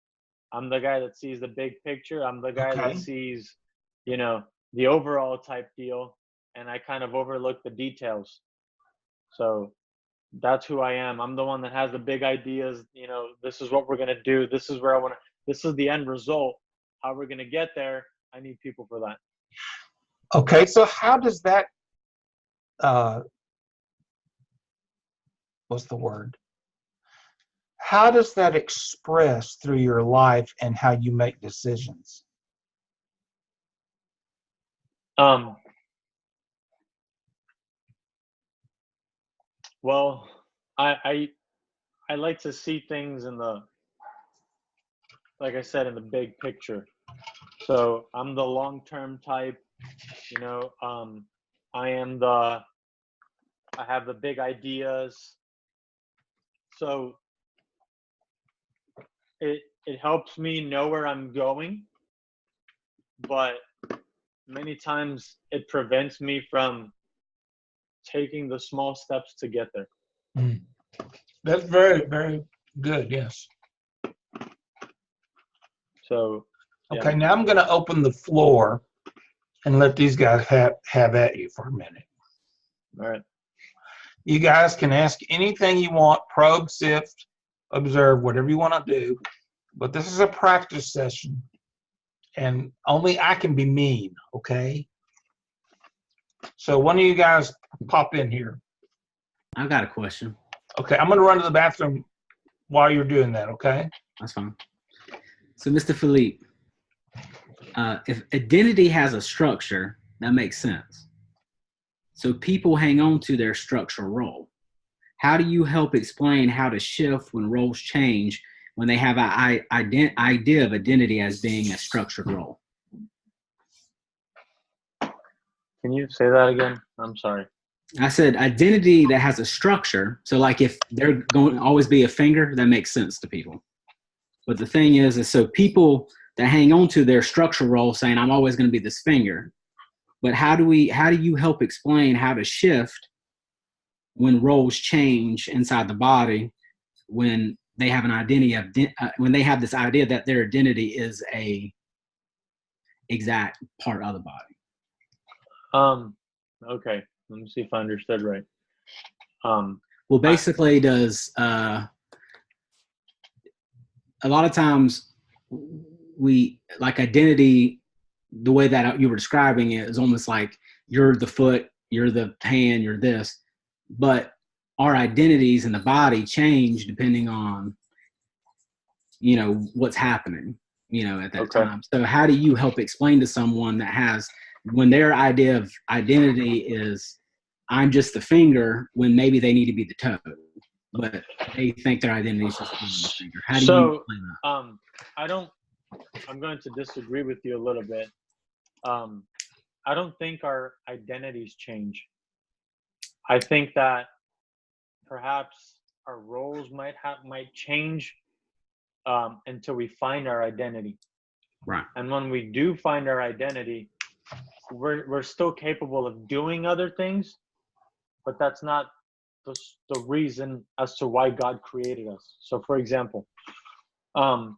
I'm the guy that sees the big picture. I'm the guy that Okay. sees, the overall type deal, and I kind of overlook the details. So that's who I am. I'm the one that has the big ideas. This is what we're gonna do. This is where I want to. This is the end result. How we're gonna get there. I need people for that. Okay, so how does that, what's the word? How does that express through your life and how you make decisions? Well, I like to see things like I said, in the big picture. So I'm the long-term type, I have the big ideas. So it helps me know where I'm going, but many times it prevents me from taking the small steps to get there. Mm. That's very, very good, yes. So yeah. Okay, now I'm going to open the floor and let these guys have at you for a minute. All right. You guys can ask anything you want, probe, sift, observe, whatever you want to do. But this is a practice session, and only I can be mean, okay? So one of you guys pop in here. I've got a question. Okay, I'm going to run to the bathroom while you're doing that, okay? That's fine. So, Mr. Philippe, if identity has a structure, that makes sense. So people hang on to their structural role. How do you help explain how to shift when roles change when they have an idea of identity as being a structured role? Can you say that again? I'm sorry. I said identity that has a structure. So like if they're going to always be a finger, that makes sense to people. But the thing is so people that hang on to their structural role saying, I'm always going to be this finger. But how do you help explain how to shift when roles change inside the body, when they have an identity of, when they have this idea that their identity is a exact part of the body? Okay. Let me see if I understood right. Well, basically, does a lot of times we like identity, the way that you were describing it is almost like you're the foot, you're the hand, you're this, but our identities in the body change depending on, what's happening, at that time. So how do you help explain to someone that has, when their idea of identity is, I'm just the finger, when maybe they need to be the toe, but they think their identity is just being the finger. How do you explain that? I'm going to disagree with you a little bit. I don't think our identities change. I think that perhaps our roles might change until we find our identity. Right. And when we do find our identity, we're still capable of doing other things, but that's not the reason as to why God created us. So, for example, I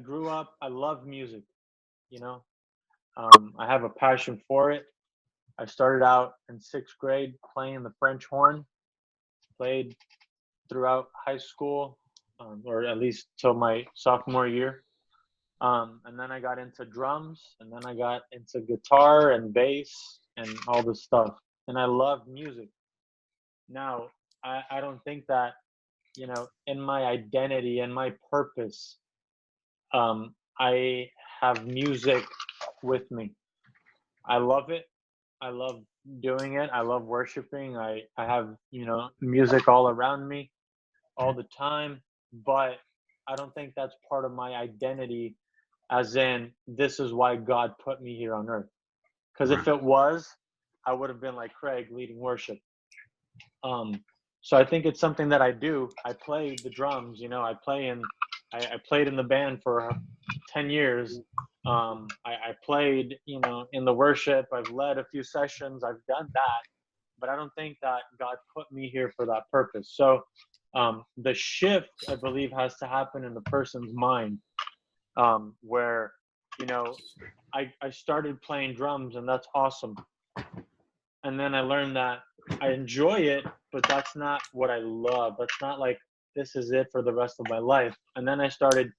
grew up. I love music. I have a passion for it. I started out in 6th grade playing the French horn. Played throughout high school, or at least till my sophomore year. And then I got into drums, and then I got into guitar and bass and all this stuff. And I love music. Now, I don't think that, in my identity and my purpose, I have music with me. I love it. I love doing it. I love worshiping. I have, music all around me all the time, but I don't think that's part of my identity as in this is why God put me here on earth. Because Right. if it was, I would have been like Craig leading worship. So I think it's something that I do. I play the drums, you know, I played in the band for 10 years. I played, you know, in the worship. I've led a few sessions. I've done that, but I don't think that God put me here for that purpose. So the shift, I believe, has to happen in the person's mind, where, you know, I started playing drums, and that's awesome. And then I learned that I enjoy it, but that's not what I love. That's not like this is it for the rest of my life. And then I started,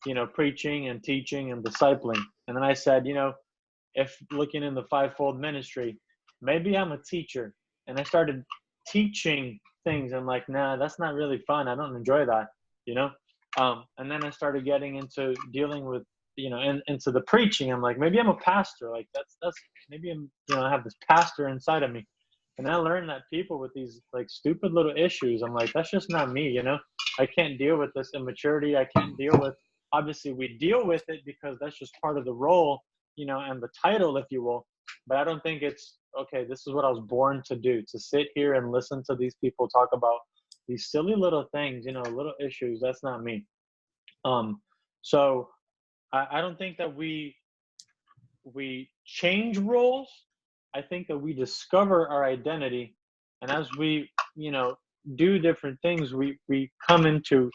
you know, preaching and teaching and discipling. And then I said, you know, if looking in the fivefold ministry, maybe I'm a teacher. And I started teaching things. I'm like, nah, that's not really fun. I don't enjoy that, you know? And then I started getting into dealing with, you know, into the preaching. I'm like, maybe I'm a pastor. Like that's maybe I'm, you know, I have this pastor inside of me. And I learned that people with these like stupid little issues, I'm like, that's just not me, you know? I can't deal with this immaturity. I can't deal with, obviously we deal with it because that's just part of the role, you know, and the title, if you will. But I don't think it's, okay, this is what I was born to do, to sit here and listen to these people talk about these silly little things, you know, little issues. That's not me. So I don't think that we change roles. I think that we discover our identity, and as we, you know, do different things, we come into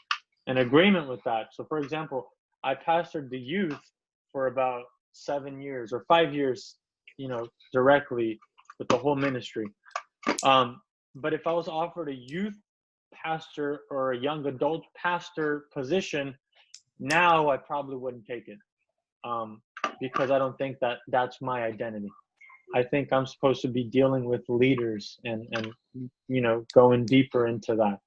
an agreement with that. So, for example, I pastored the youth for about 7 years or 5 years, you know, directly with the whole ministry. But if I was offered a youth pastor or a young adult pastor position, now I probably wouldn't take it, because I don't think that that's my identity. I think I'm supposed to be dealing with leaders and you know, going deeper into that.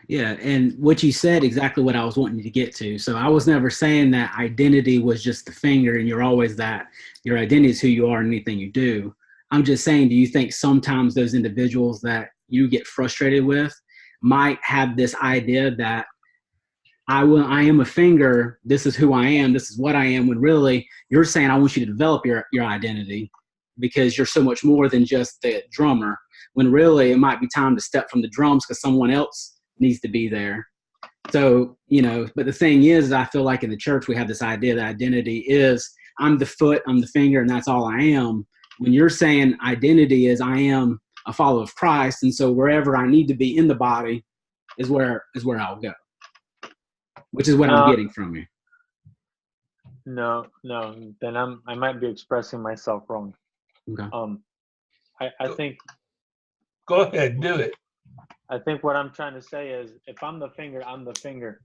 Yeah, and what you said exactly what I was wanting to get to. So I was never saying that identity was just the finger and you're always that. Your identity is who you are in anything you do. I'm just saying, do you think sometimes those individuals that you get frustrated with might have this idea that I am a finger, this is who I am, this is what I am, when really you're saying I want you to develop your identity because you're so much more than just the drummer, when really it might be time to step from the drums because someone else needs to be there. So, you know, but the thing is, I feel like in the church we have this idea that identity is I'm the foot, I'm the finger, and that's all I am. When you're saying identity is I am a follower of Christ, and so wherever I need to be in the body is where I'll go, which is what I'm No, getting from you. no. Then I might be expressing myself wrong. Okay. I think Go ahead, do it. I think what I'm trying to say is, if I'm the finger, I'm the finger.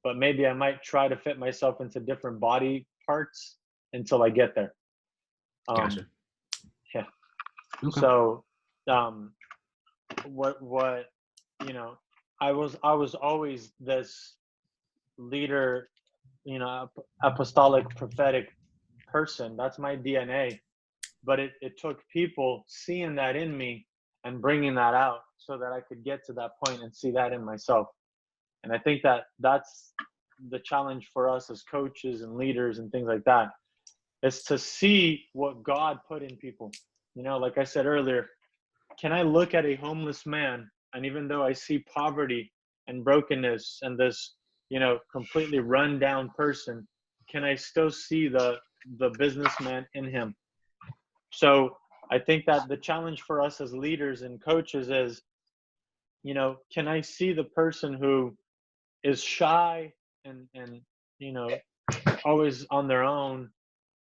But maybe I might try to fit myself into different body parts until I get there. Gotcha. Yeah. Okay. So, what you know, I was always this leader, you know, apostolic, prophetic person. That's my DNA. But it took people seeing that in me and bringing that out so that I could get to that point and see that in myself. And I think that that's the challenge for us as coaches and leaders and things like that, is to see what God put in people. You know, like I said earlier, can I look at a homeless man, and even though I see poverty and brokenness and this, you know, completely run down person, can I still see the businessman in him? So I think that the challenge for us as leaders and coaches is, you know, can I see the person who is shy and you know, always on their own,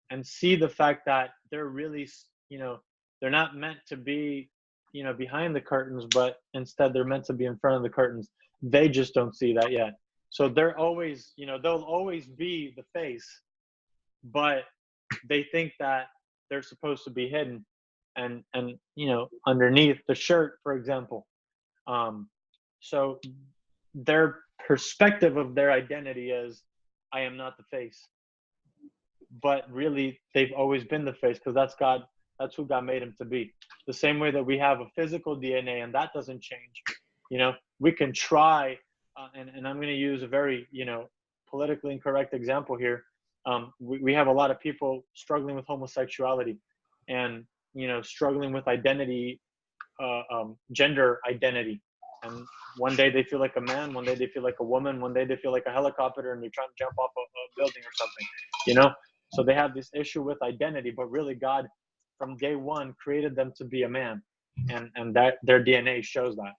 and see the fact that they're really, you know, they're not meant to be, you know, behind the curtains, but instead they're meant to be in front of the curtains. They just don't see that yet. So they're always, you know, they'll always be the face, but they think that they're supposed to be hidden and you know, underneath the shirt, for example. So their perspective of their identity is, I am not the face, but really they've always been the face, because that's who God made him to be. The same way that we have a physical DNA and that doesn't change. You know, we can try, and I'm going to use a very, you know, politically incorrect example here. We have a lot of people struggling with homosexuality and, struggling with identity, gender identity. And one day they feel like a man, one day they feel like a woman, one day they feel like a helicopter and they're trying to jump off a building or something, So they have this issue with identity, but really God from day one created them to be a man, and that their DNA shows that,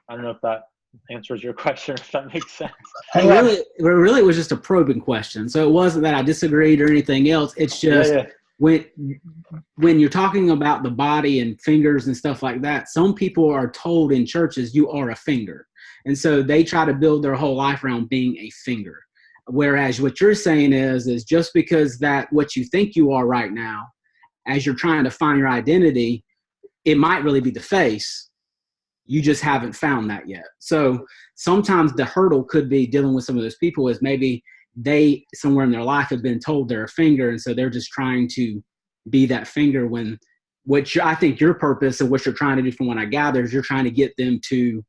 I don't know if that answers your question, or if that makes sense. It was just a probing question. So it wasn't that I disagreed or anything else. It's just when you're talking about the body and fingers and stuff like that, some people are told in churches you are a finger. And so they try to build their whole life around being a finger. Whereas what you're saying is just because that what you think you are right now, as you're trying to find your identity, it might really be the face. You just haven't found that yet. So sometimes the hurdle could be dealing with some of those people is maybe they somewhere in their life have been told they're a finger. And so they're just trying to be that finger when I think your purpose and what you're trying to do from what I gather is you're trying to get them to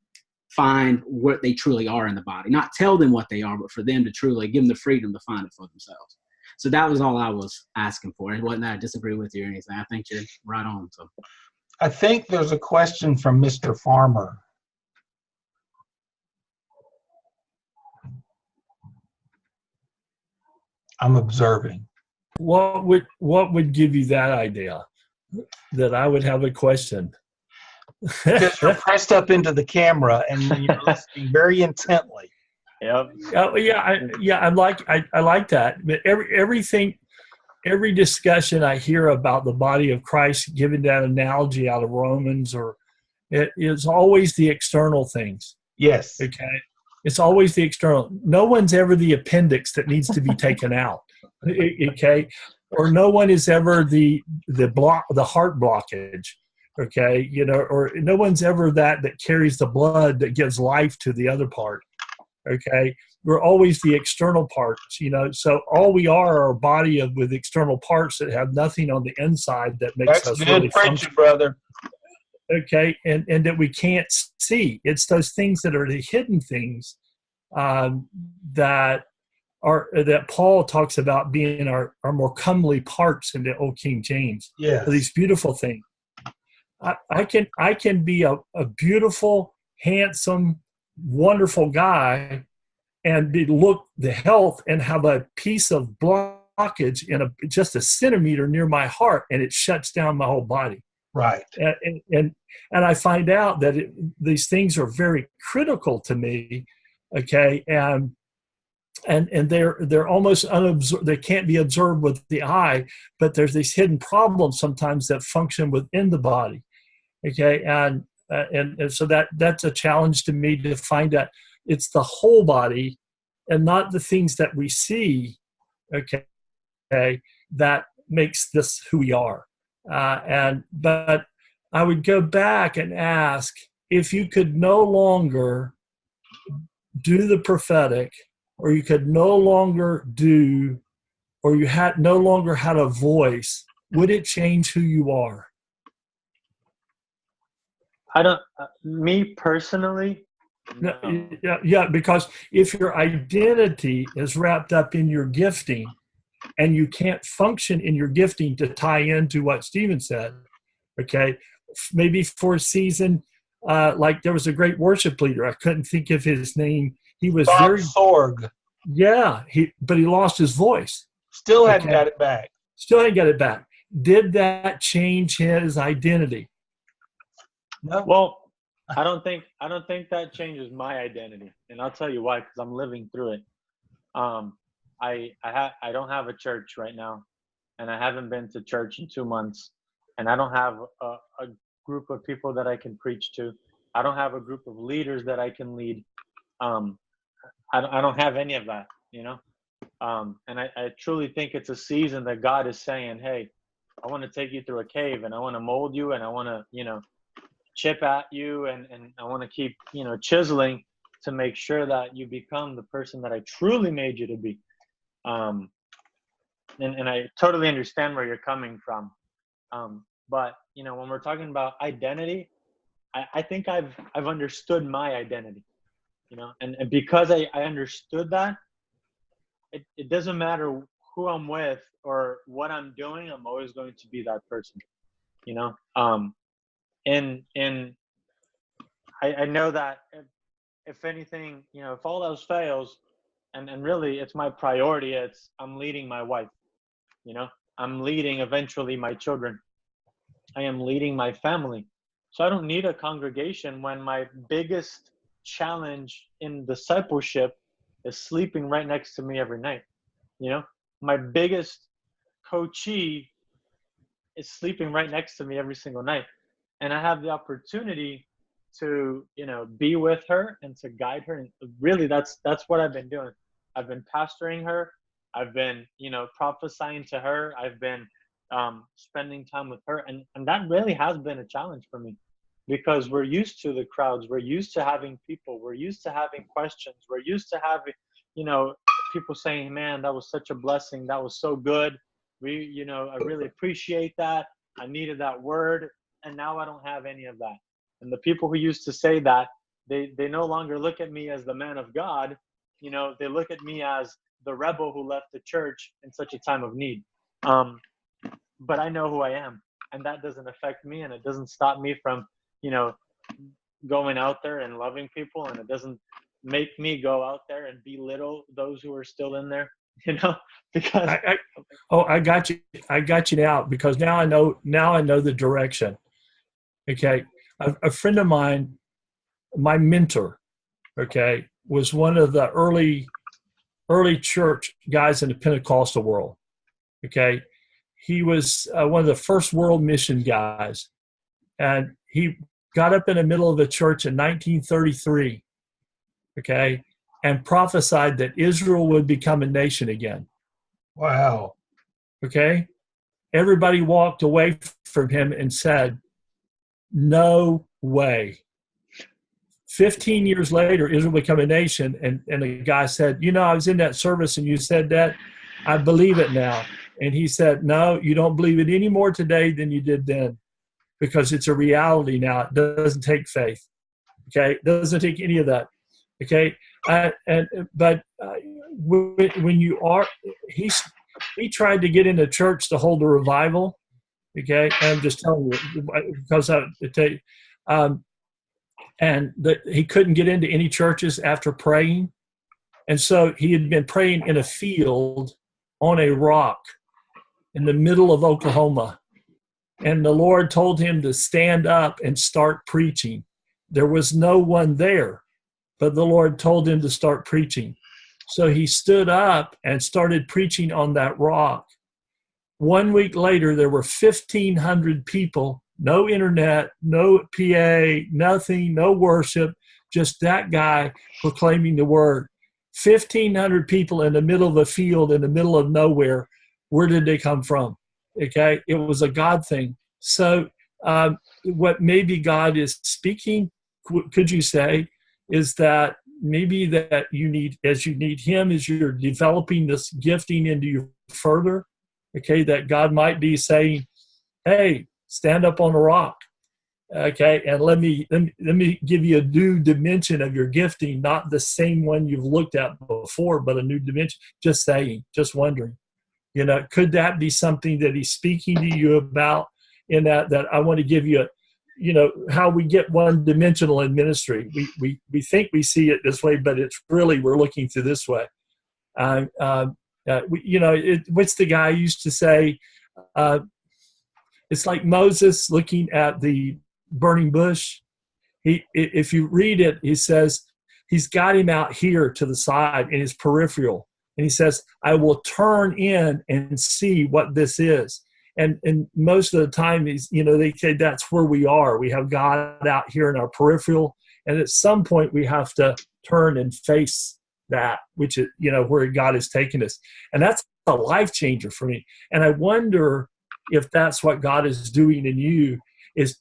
find what they truly are in the body, not tell them what they are, but for them to truly give them the freedom to find it for themselves. So that was all I was asking for. It wasn't that I disagree with you or anything. I think you're right on. So I think there's a question from Mr. Farmer. I'm observing. What would give you that idea that I would have a question? Because you're pressed up into the camera and you're listening very intently. Yep. I like that. But every discussion I hear about the body of Christ, giving that analogy out of Romans, or it is always the external things. Yes. Okay. It's always the external. No one's ever the appendix that needs to be taken out. Okay. Or no one is ever the heart blockage. Okay. Or no one's ever that carries the blood that gives life to the other part. Okay. We're always the external parts, so all we are a body with external parts that have nothing on the inside that makes us really function, brother. Okay. And that we can't see. It's those things that are the hidden things that Paul talks about being our more comely parts in the Old King James. Yes. So these beautiful things. I can be a beautiful, handsome, wonderful guy and look the health and have a piece of blockage in just a centimeter near my heart, and it shuts down my whole body. Right. And I find out that these things are very critical to me. Okay. And they're almost unobserved. They can't be observed with the eye, but there's these hidden problems sometimes that function within the body. Okay. And so that's a challenge to me to find out it's the whole body and not the things that we see. Okay. That makes this who we are. But I would go back and ask if you could no longer do the prophetic, or you could no longer or you no longer had a voice, would it change who you are? Me personally, no. Yeah, because if your identity is wrapped up in your gifting and you can't function in your gifting to tie into what Stephen said, okay, maybe for a season, like there was a great worship leader. I couldn't think of his name. He was Bob very Sorg. Yeah, but he lost his voice. Still hadn't got it back. Still hadn't got it back. Did that change his identity? No. Well, I don't think that changes my identity, and I'll tell you why. Because I'm living through it. I don't have a church right now, and I haven't been to church in 2 months, and I don't have a group of people that I can preach to. I don't have a group of leaders that I can lead. I don't have any of that, and I truly think it's a season that God is saying, hey, I want to take you through a cave, and I want to mold you, and I want to, chip at you, and I want to keep, chiseling to make sure that you become the person that I truly made you to be. And I totally understand where you're coming from. But, when we're talking about identity, I think I've understood my identity, and because I understood that, it doesn't matter who I'm with or what I'm doing, I'm always going to be that person, you know? And I know that if anything, you know, if all else fails, and really it's my priority, it's I'm leading my wife, you know, I'm leading eventually my children. I am leading my family. So I don't need a congregation when my biggest challenge in discipleship is sleeping right next to me every night. You know, my biggest coachee is sleeping right next to me every single night. And I have the opportunity to, you know, be with her and to guide her. And really that's what I've been doing. I've been pastoring her. I've been, you know, prophesying to her. I've been spending time with her. And that really has been a challenge for me because we're used to the crowds. We're used to having people. We're used to having questions. We're used to having, you know, people saying, man, that was such a blessing. That was so good. You know, I really appreciate that. I needed that word. And now I don't have any of that. And the people who used to say that, they no longer look at me as the man of God. You know, they look at me as the rebel who left the church in such a time of need. But I know who I am, and that doesn't affect me, and it doesn't stop me from, you know, going out there and loving people, and it doesn't make me go out there and belittle those who are still in there, you know, because I got you. I got you now because now I know the direction. Okay. A friend of mine, my mentor, okay, was one of the early church guys in the Pentecostal world. Okay. He was one of the first world mission guys. And he got up in the middle of the church in 1933, okay, and prophesied that Israel would become a nation again. Wow. Okay. Everybody walked away from him and said, no way. 15 years later, Israel became a nation, and the guy said, you know, I was in that service and you said that. I believe it now. And he said, no, you don't believe it any more today than you did then, because it's a reality now. It doesn't take faith. Okay, it doesn't take any of that. Okay, but when you are, he tried to get into church to hold a revival. Okay, and I'm just telling you because he couldn't get into any churches after praying, and so he had been praying in a field on a rock in the middle of Oklahoma, and the Lord told him to stand up and start preaching. There was no one there, but the Lord told him to start preaching. So he stood up and started preaching on that rock. 1 week later, there were 1,500 people, no internet, no PA, nothing, no worship, just that guy proclaiming the word. 1,500 people in the middle of a field, in the middle of nowhere. Where did they come from? Okay, it was a God thing. So what maybe God is speaking, could you say, is that maybe that you need him as you're developing this gifting into you further, okay, that God might be saying, hey, stand up on a rock, okay, and let me give you a new dimension of your gifting, not the same one you've looked at before, but a new dimension. Just saying, just wondering, you know, could that be something that he's speaking to you about in that I want to give you you know, how we get one-dimensional in ministry. We think we see it this way, but it's really we're looking through this way. You know, what's the guy used to say? It's like Moses looking at the burning bush. If you read it, he says he's got him out here to the side in his peripheral, and he says, "I will turn in and see what this is." And most of the time, you know, they say that's where we are. We have God out here in our peripheral, and at some point we have to turn and face that, which is, you know, where God has taken us. And that's a life changer for me. And I wonder if that's what God is doing in you, is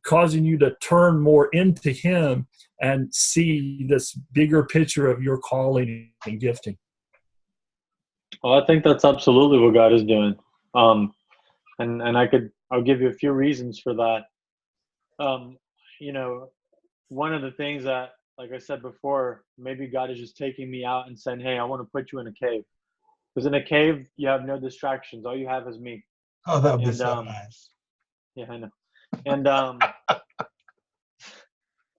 causing you to turn more into him and see this bigger picture of your calling and gifting. Well, I think that's absolutely what God is doing. And I'll give you a few reasons for that. You know, one of the things that, like I said before, maybe God is just taking me out and saying, hey, I want to put you in a cave. Because in a cave, you have no distractions. All you have is me. Oh, that would be And so nice. yeah, I know. And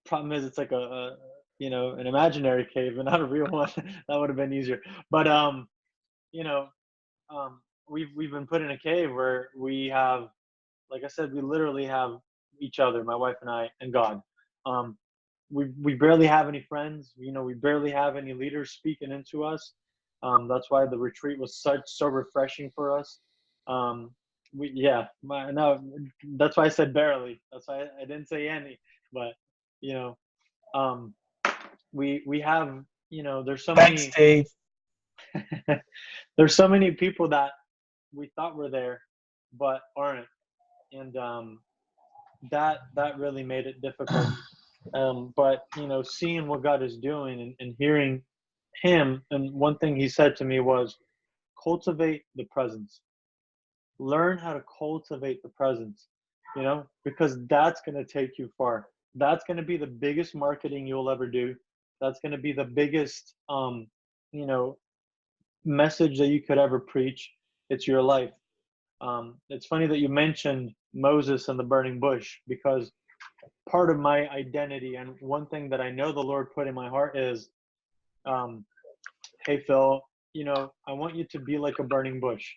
problem is, it's like a an imaginary cave and not a real one. That would have been easier. But you know, we've been put in a cave where we have, like I said, we literally have each other, my wife and I, and God. Um, we barely have any friends. We barely have any leaders speaking into us. That's why the retreat was so refreshing for us. No, that's why I said barely. That's why I didn't say any. But you know, um, we have, there's so Thanks, many Steve. there's so many people that we thought were there but aren't, and that really made it difficult. But seeing what God is doing, and hearing him, and one thing he said to me was, cultivate the presence. Learn how to cultivate the presence, because that's going to take you far. That's going to be the biggest marketing you'll ever do. That's going to be the biggest you know message that you could ever preach. It's your life. It's funny that you mentioned Moses and the burning bush, because part of my identity, and one thing that I know the Lord put in my heart is, hey, Phil, I want you to be like a burning bush.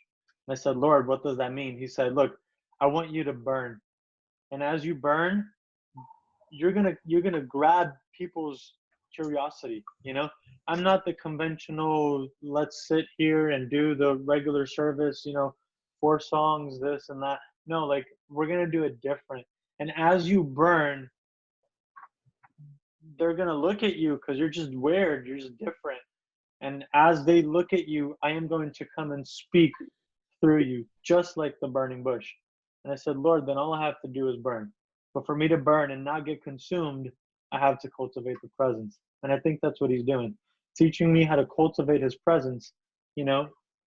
And I said, Lord, what does that mean? He said, look, I want you to burn. And as you burn, you're gonna grab people's curiosity. I'm not the conventional, let's sit here and do the regular service, 4 songs, this and that. No, like, we're gonna do it different. And as you burn, they're gonna look at you because you're just weird, you're just different. And as they look at you, I am going to come and speak through you, just like the burning bush. And I said, Lord, then all I have to do is burn. But for me to burn and not get consumed, I have to cultivate the presence. And I think that's what he's doing, teaching me how to cultivate his presence,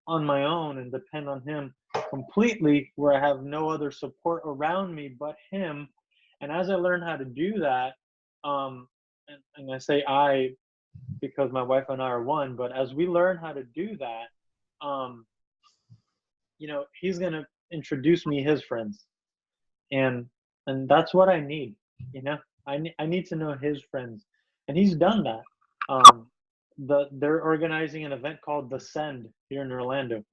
on my own, and depend on him completely, where I have no other support around me but him. And as I learn how to do that, and I say I, because my wife and I are one, but as we learn how to do that, he's going to introduce me his friends. And that's what I need. I need to know his friends, and he's done that. They're organizing an event called The Send here in Orlando,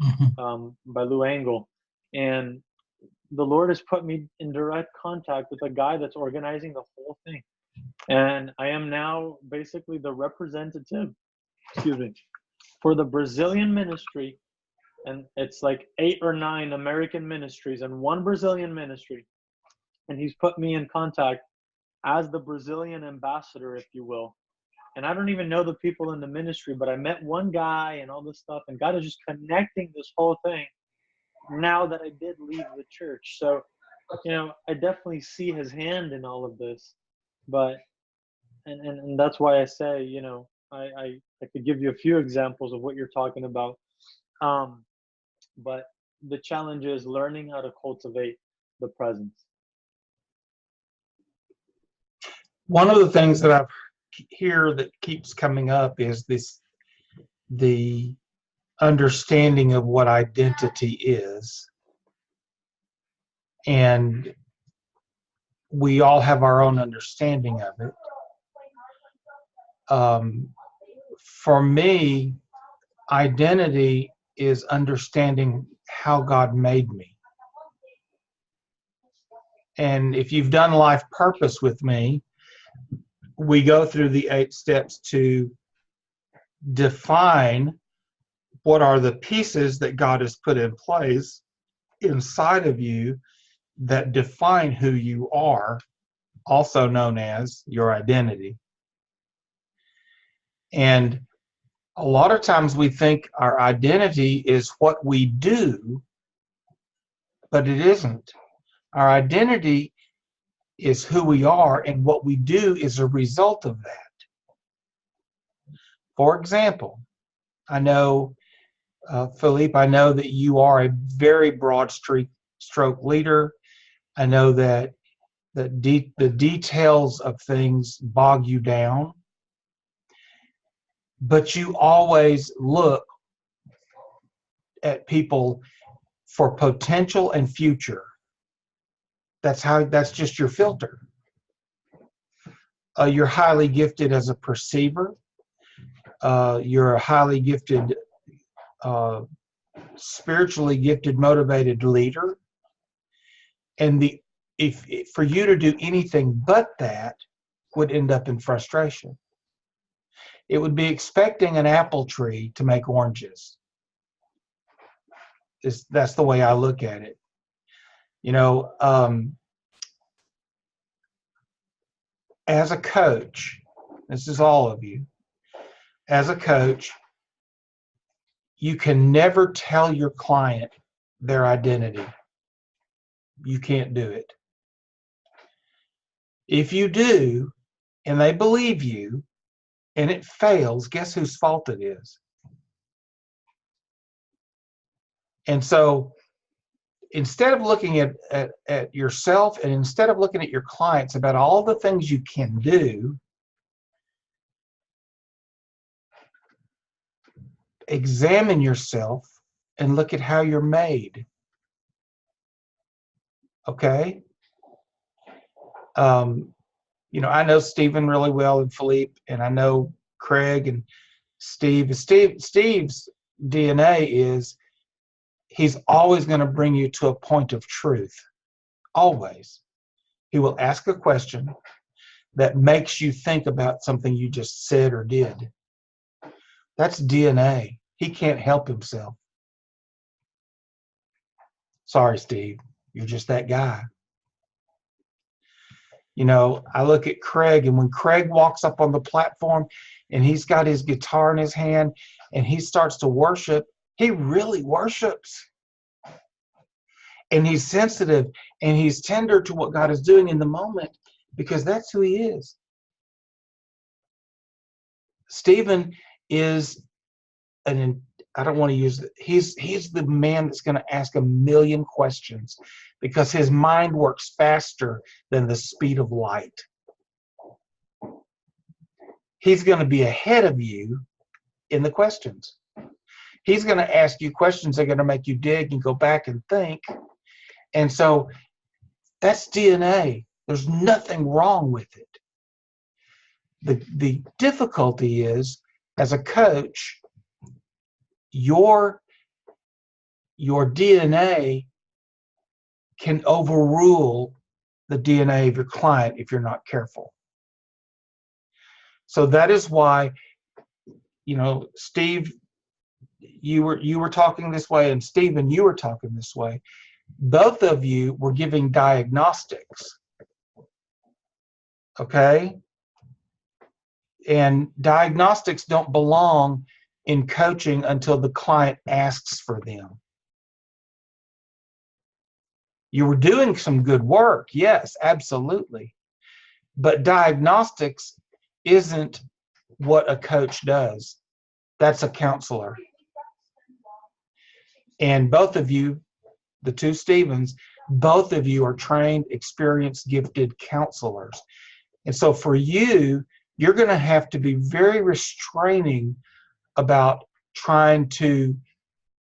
by Lou Angle, and the Lord has put me in direct contact with a guy that's organizing the whole thing, and I am now basically the representative, for the Brazilian ministry. And it's like 8 or 9 American ministries and 1 Brazilian ministry. And he's put me in contact as the Brazilian ambassador, if you will. And I don't even know the people in the ministry, but I met one guy and all this stuff. And God is just connecting this whole thing now that I did leave the church. So, I definitely see his hand in all of this. But, and that's why I say, I could give you a few examples of what you're talking about. But the challenge is learning how to cultivate the presence. One of the things that I've hear that keeps coming up is the understanding of what identity is. And we all have our own understanding of it. For me, identity is understanding how God made me. And if you've done life purpose with me, we go through the 8 steps to define what are the pieces that God has put in place inside of you that define who you are, also known as your identity. And a lot of times we think our identity is what we do, but it isn't. Our identity is who we are, and what we do is a result of that. For example, I know, Philippe, I know that you are a very broad stroke leader. I know that the details of things bog you down, but you always look at people for potential and future. That's just your filter. You're highly gifted as a perceiver. You're a highly gifted, spiritually gifted, motivated leader. And if for you to do anything but that would end up in frustration. It would be expecting an apple tree to make oranges. That's the way I look at it. As a coach, this is all of you, as a coach, you can never tell your client their identity. You can't do it. If you do, and they believe you, and it fails, guess whose fault it is? And so instead of looking at yourself, and instead of looking at your clients about all the things you can do, examine yourself and look at how you're made. Okay? I know Stephen really well, and Philippe, and I know Craig and Steve. Steve's DNA is he's always going to bring you to a point of truth. Always. He will ask a question that makes you think about something you just said or did. That's DNA. He can't help himself. Sorry, Steve. You're just that guy. I look at Craig, and when Craig walks up on the platform and he's got his guitar in his hand and he starts to worship, he really worships. And he's sensitive and he's tender to what God is doing in the moment, because that's who he is. Stephen is I don't want to use it. He's the man that's going to ask a million questions, because his mind works faster than the speed of light. He's going to be ahead of you in the questions. He's going to ask you questions that are going to make you dig and go back and think. And so that's DNA. There's nothing wrong with it. The difficulty is, as a coach, your DNA can overrule the DNA of your client if you're not careful. So that is why, Steve, you were talking this way, and Stephen, you were talking this way. Both of you were giving diagnostics. Okay? And diagnostics don't belong in coaching until the client asks for them. You were doing some good work, yes, absolutely. But diagnostics isn't what a coach does. That's a counselor. And both of you, the two Stevens, both of you are trained, experienced, gifted counselors. And so for you, you're going to have to be very restraining about trying to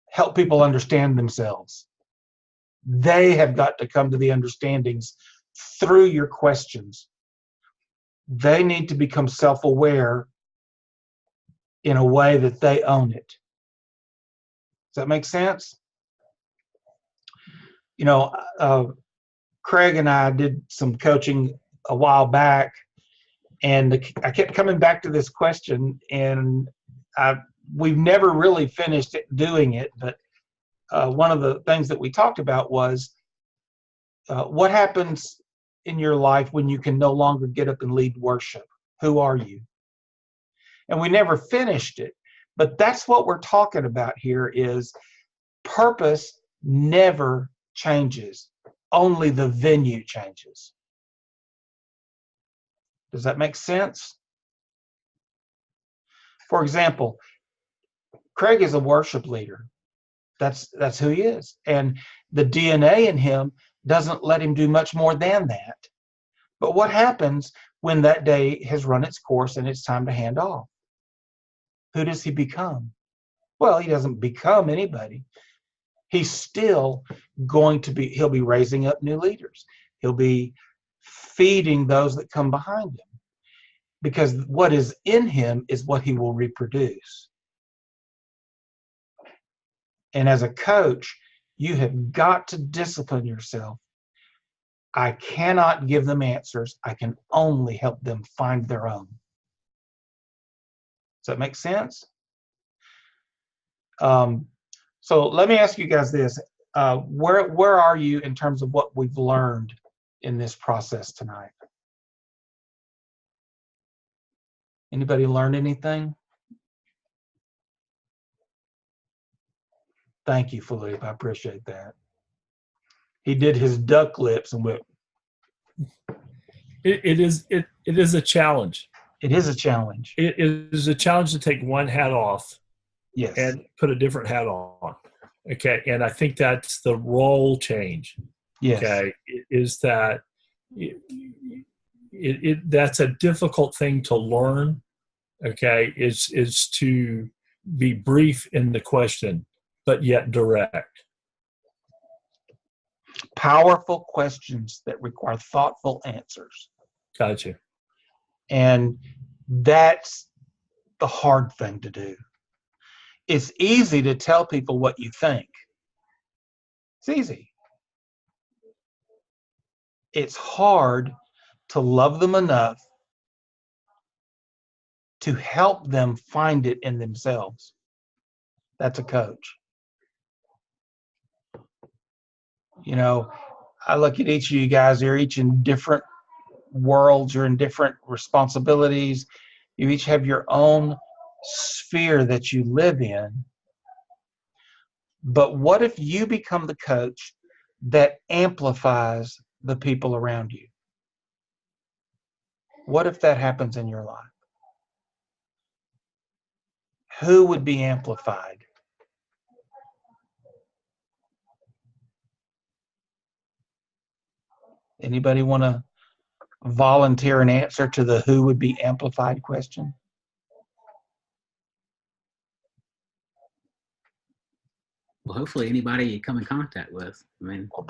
help people understand themselves. They have got to come to the understandings through your questions. They need to become self-aware in a way that they own it. Does that make sense? Craig and I did some coaching a while back, and I kept coming back to this question, and we've never really finished doing it, but one of the things that we talked about was what happens in your life when you can no longer get up and lead worship? Who are you? And we never finished it, but that's what we're talking about here is purpose never changes. Only the venue changes. Does that make sense? For example, Craig is a worship leader. That's who he is. And the DNA in him doesn't let him do much more than that. But what happens when that day has run its course and it's time to hand off? Who does he become? Well, he doesn't become anybody. He's still he'll be raising up new leaders. He'll be feeding those that come behind him, because what is in him is what he will reproduce. And as a coach, you have got to discipline yourself. I cannot give them answers. I can only help them find their own. Does that make sense? So let me ask you guys this. Where are you in terms of what we've learned in this process tonight? Anybody learn anything? Thank you, Philippe. I appreciate that. He did his duck lips and went. It is a challenge. It is a challenge. It is a challenge to take one hat off Yes. and put a different hat on. Okay. And I think that's the role change. Yes. Okay. Is that that's a difficult thing to learn. Okay. Is to be brief in the question, but yet direct. Powerful questions that require thoughtful answers. Gotcha. And that's the hard thing to do. It's easy to tell people what you think. It's easy. It's hard to love them enough to help them find it in themselves. That's a coach. You know, I look at each of you guys, you're each in different worlds, you're in different responsibilities. You each have your own sphere that you live in. But what if you become the coach that amplifies the people around you? What if that happens in your life? Who would be amplified? Anybody want to volunteer an answer to the who would be amplified question? Well, hopefully anybody you come in contact with. I mean, Well,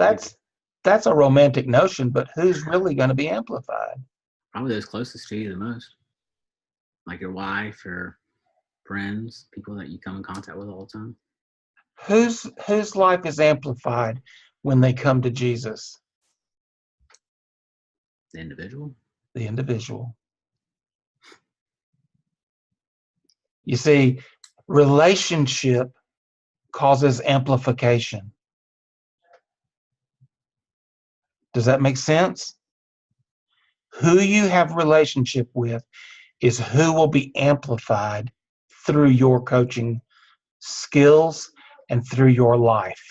that's a romantic notion, but who's really going to be amplified? probably those closest to you the most, like your wife or friends, people that you come in contact with all the time. Whose life is amplified when they come to Jesus? The individual. The individual. You see, relationship causes amplification. Does that make sense? Who you have relationship with is who will be amplified through your coaching skills and through your life.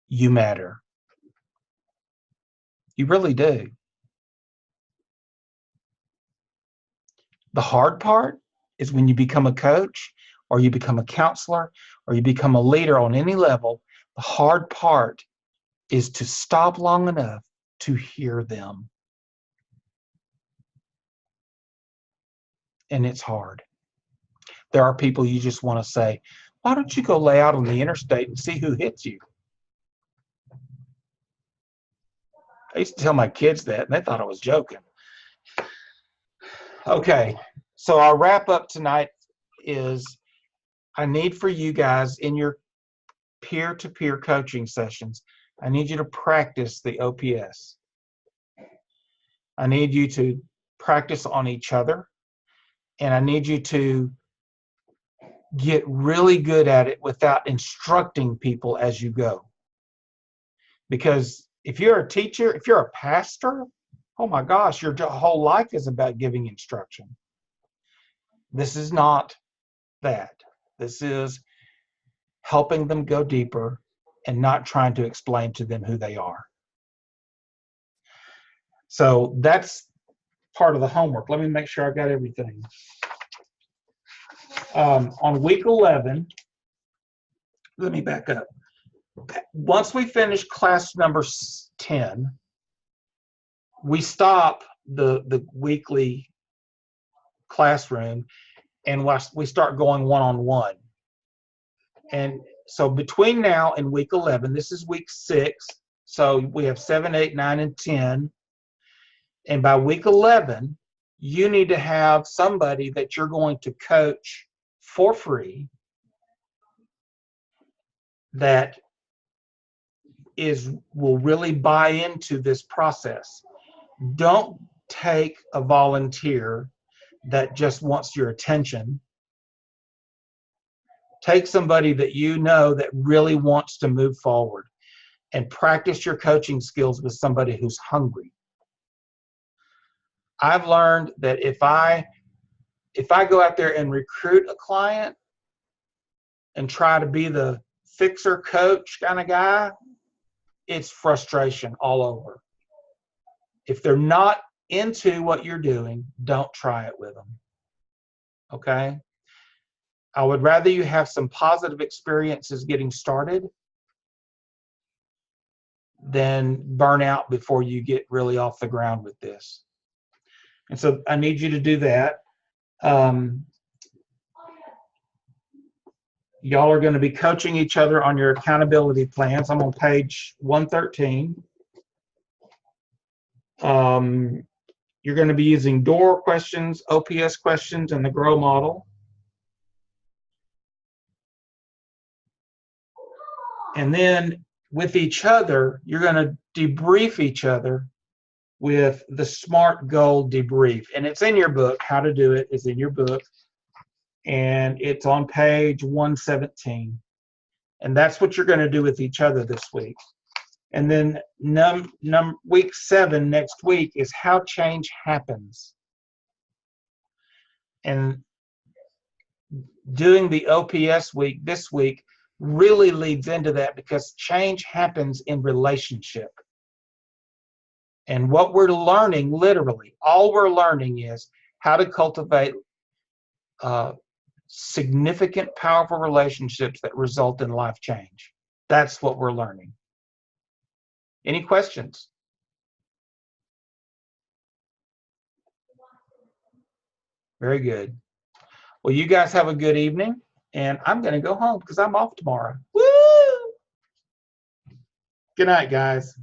You matter. You really do. The hard part is when you become a coach or you become a counselor or you become a leader on any level, the hard part is to stop long enough to hear them. And it's hard. There are people you just want to say, why don't you go lay out on the interstate and see who hits you? I used to tell my kids that, and they thought I was joking. Okay, so our wrap up tonight is I need for you guys in your peer-to-peer coaching sessions, I need you to practice the OPS. I need you to practice on each other, and I need you to get really good at it without instructing people as you go. Because if you're a teacher, if you're a pastor, oh my gosh, your whole life is about giving instruction. This is not that. This is helping them go deeper and not trying to explain to them who they are. So that's part of the homework. Let me make sure I got everything. On week 11, let me back up. Once we finish class number 10, we stop the weekly classroom and we start going one-on-one. And so between now and week 11, this is week 6. So we have 7, 8, 9, and 10. And by week 11, you need to have somebody that you're going to coach for free that will really buy into this process. Don't take a volunteer that just wants your attention. Take somebody that you know that really wants to move forward, and practice your coaching skills with somebody who's hungry. I've learned that if I go out there and recruit a client and try to be the fixer coach kind of guy, it's frustration all over. If they're not into what you're doing, don't try it with them. Okay? I would rather you have some positive experiences getting started than burn out before you get really off the ground with this. And so I need you to do that. Y'all are going to be coaching each other on your accountability plans. I'm on page 113. You're going to be using DOOR questions, OPS questions, and the GROW model. And then with each other, you're going to debrief each other with the SMART goal debrief. And it's in your book. How to do it is in your book. And it's on page 117. And that's what you're going to do with each other this week. And then week 7 next week is how change happens. And doing the OPS week this week really leads into that, because change happens in relationship. And what we're learning, literally, all we're learning is how to cultivate significant, powerful relationships that result in life change. That's what we're learning. Any questions? Very good. Well, you guys have a good evening, and I'm going to go home because I'm off tomorrow. Woo! Good night, guys.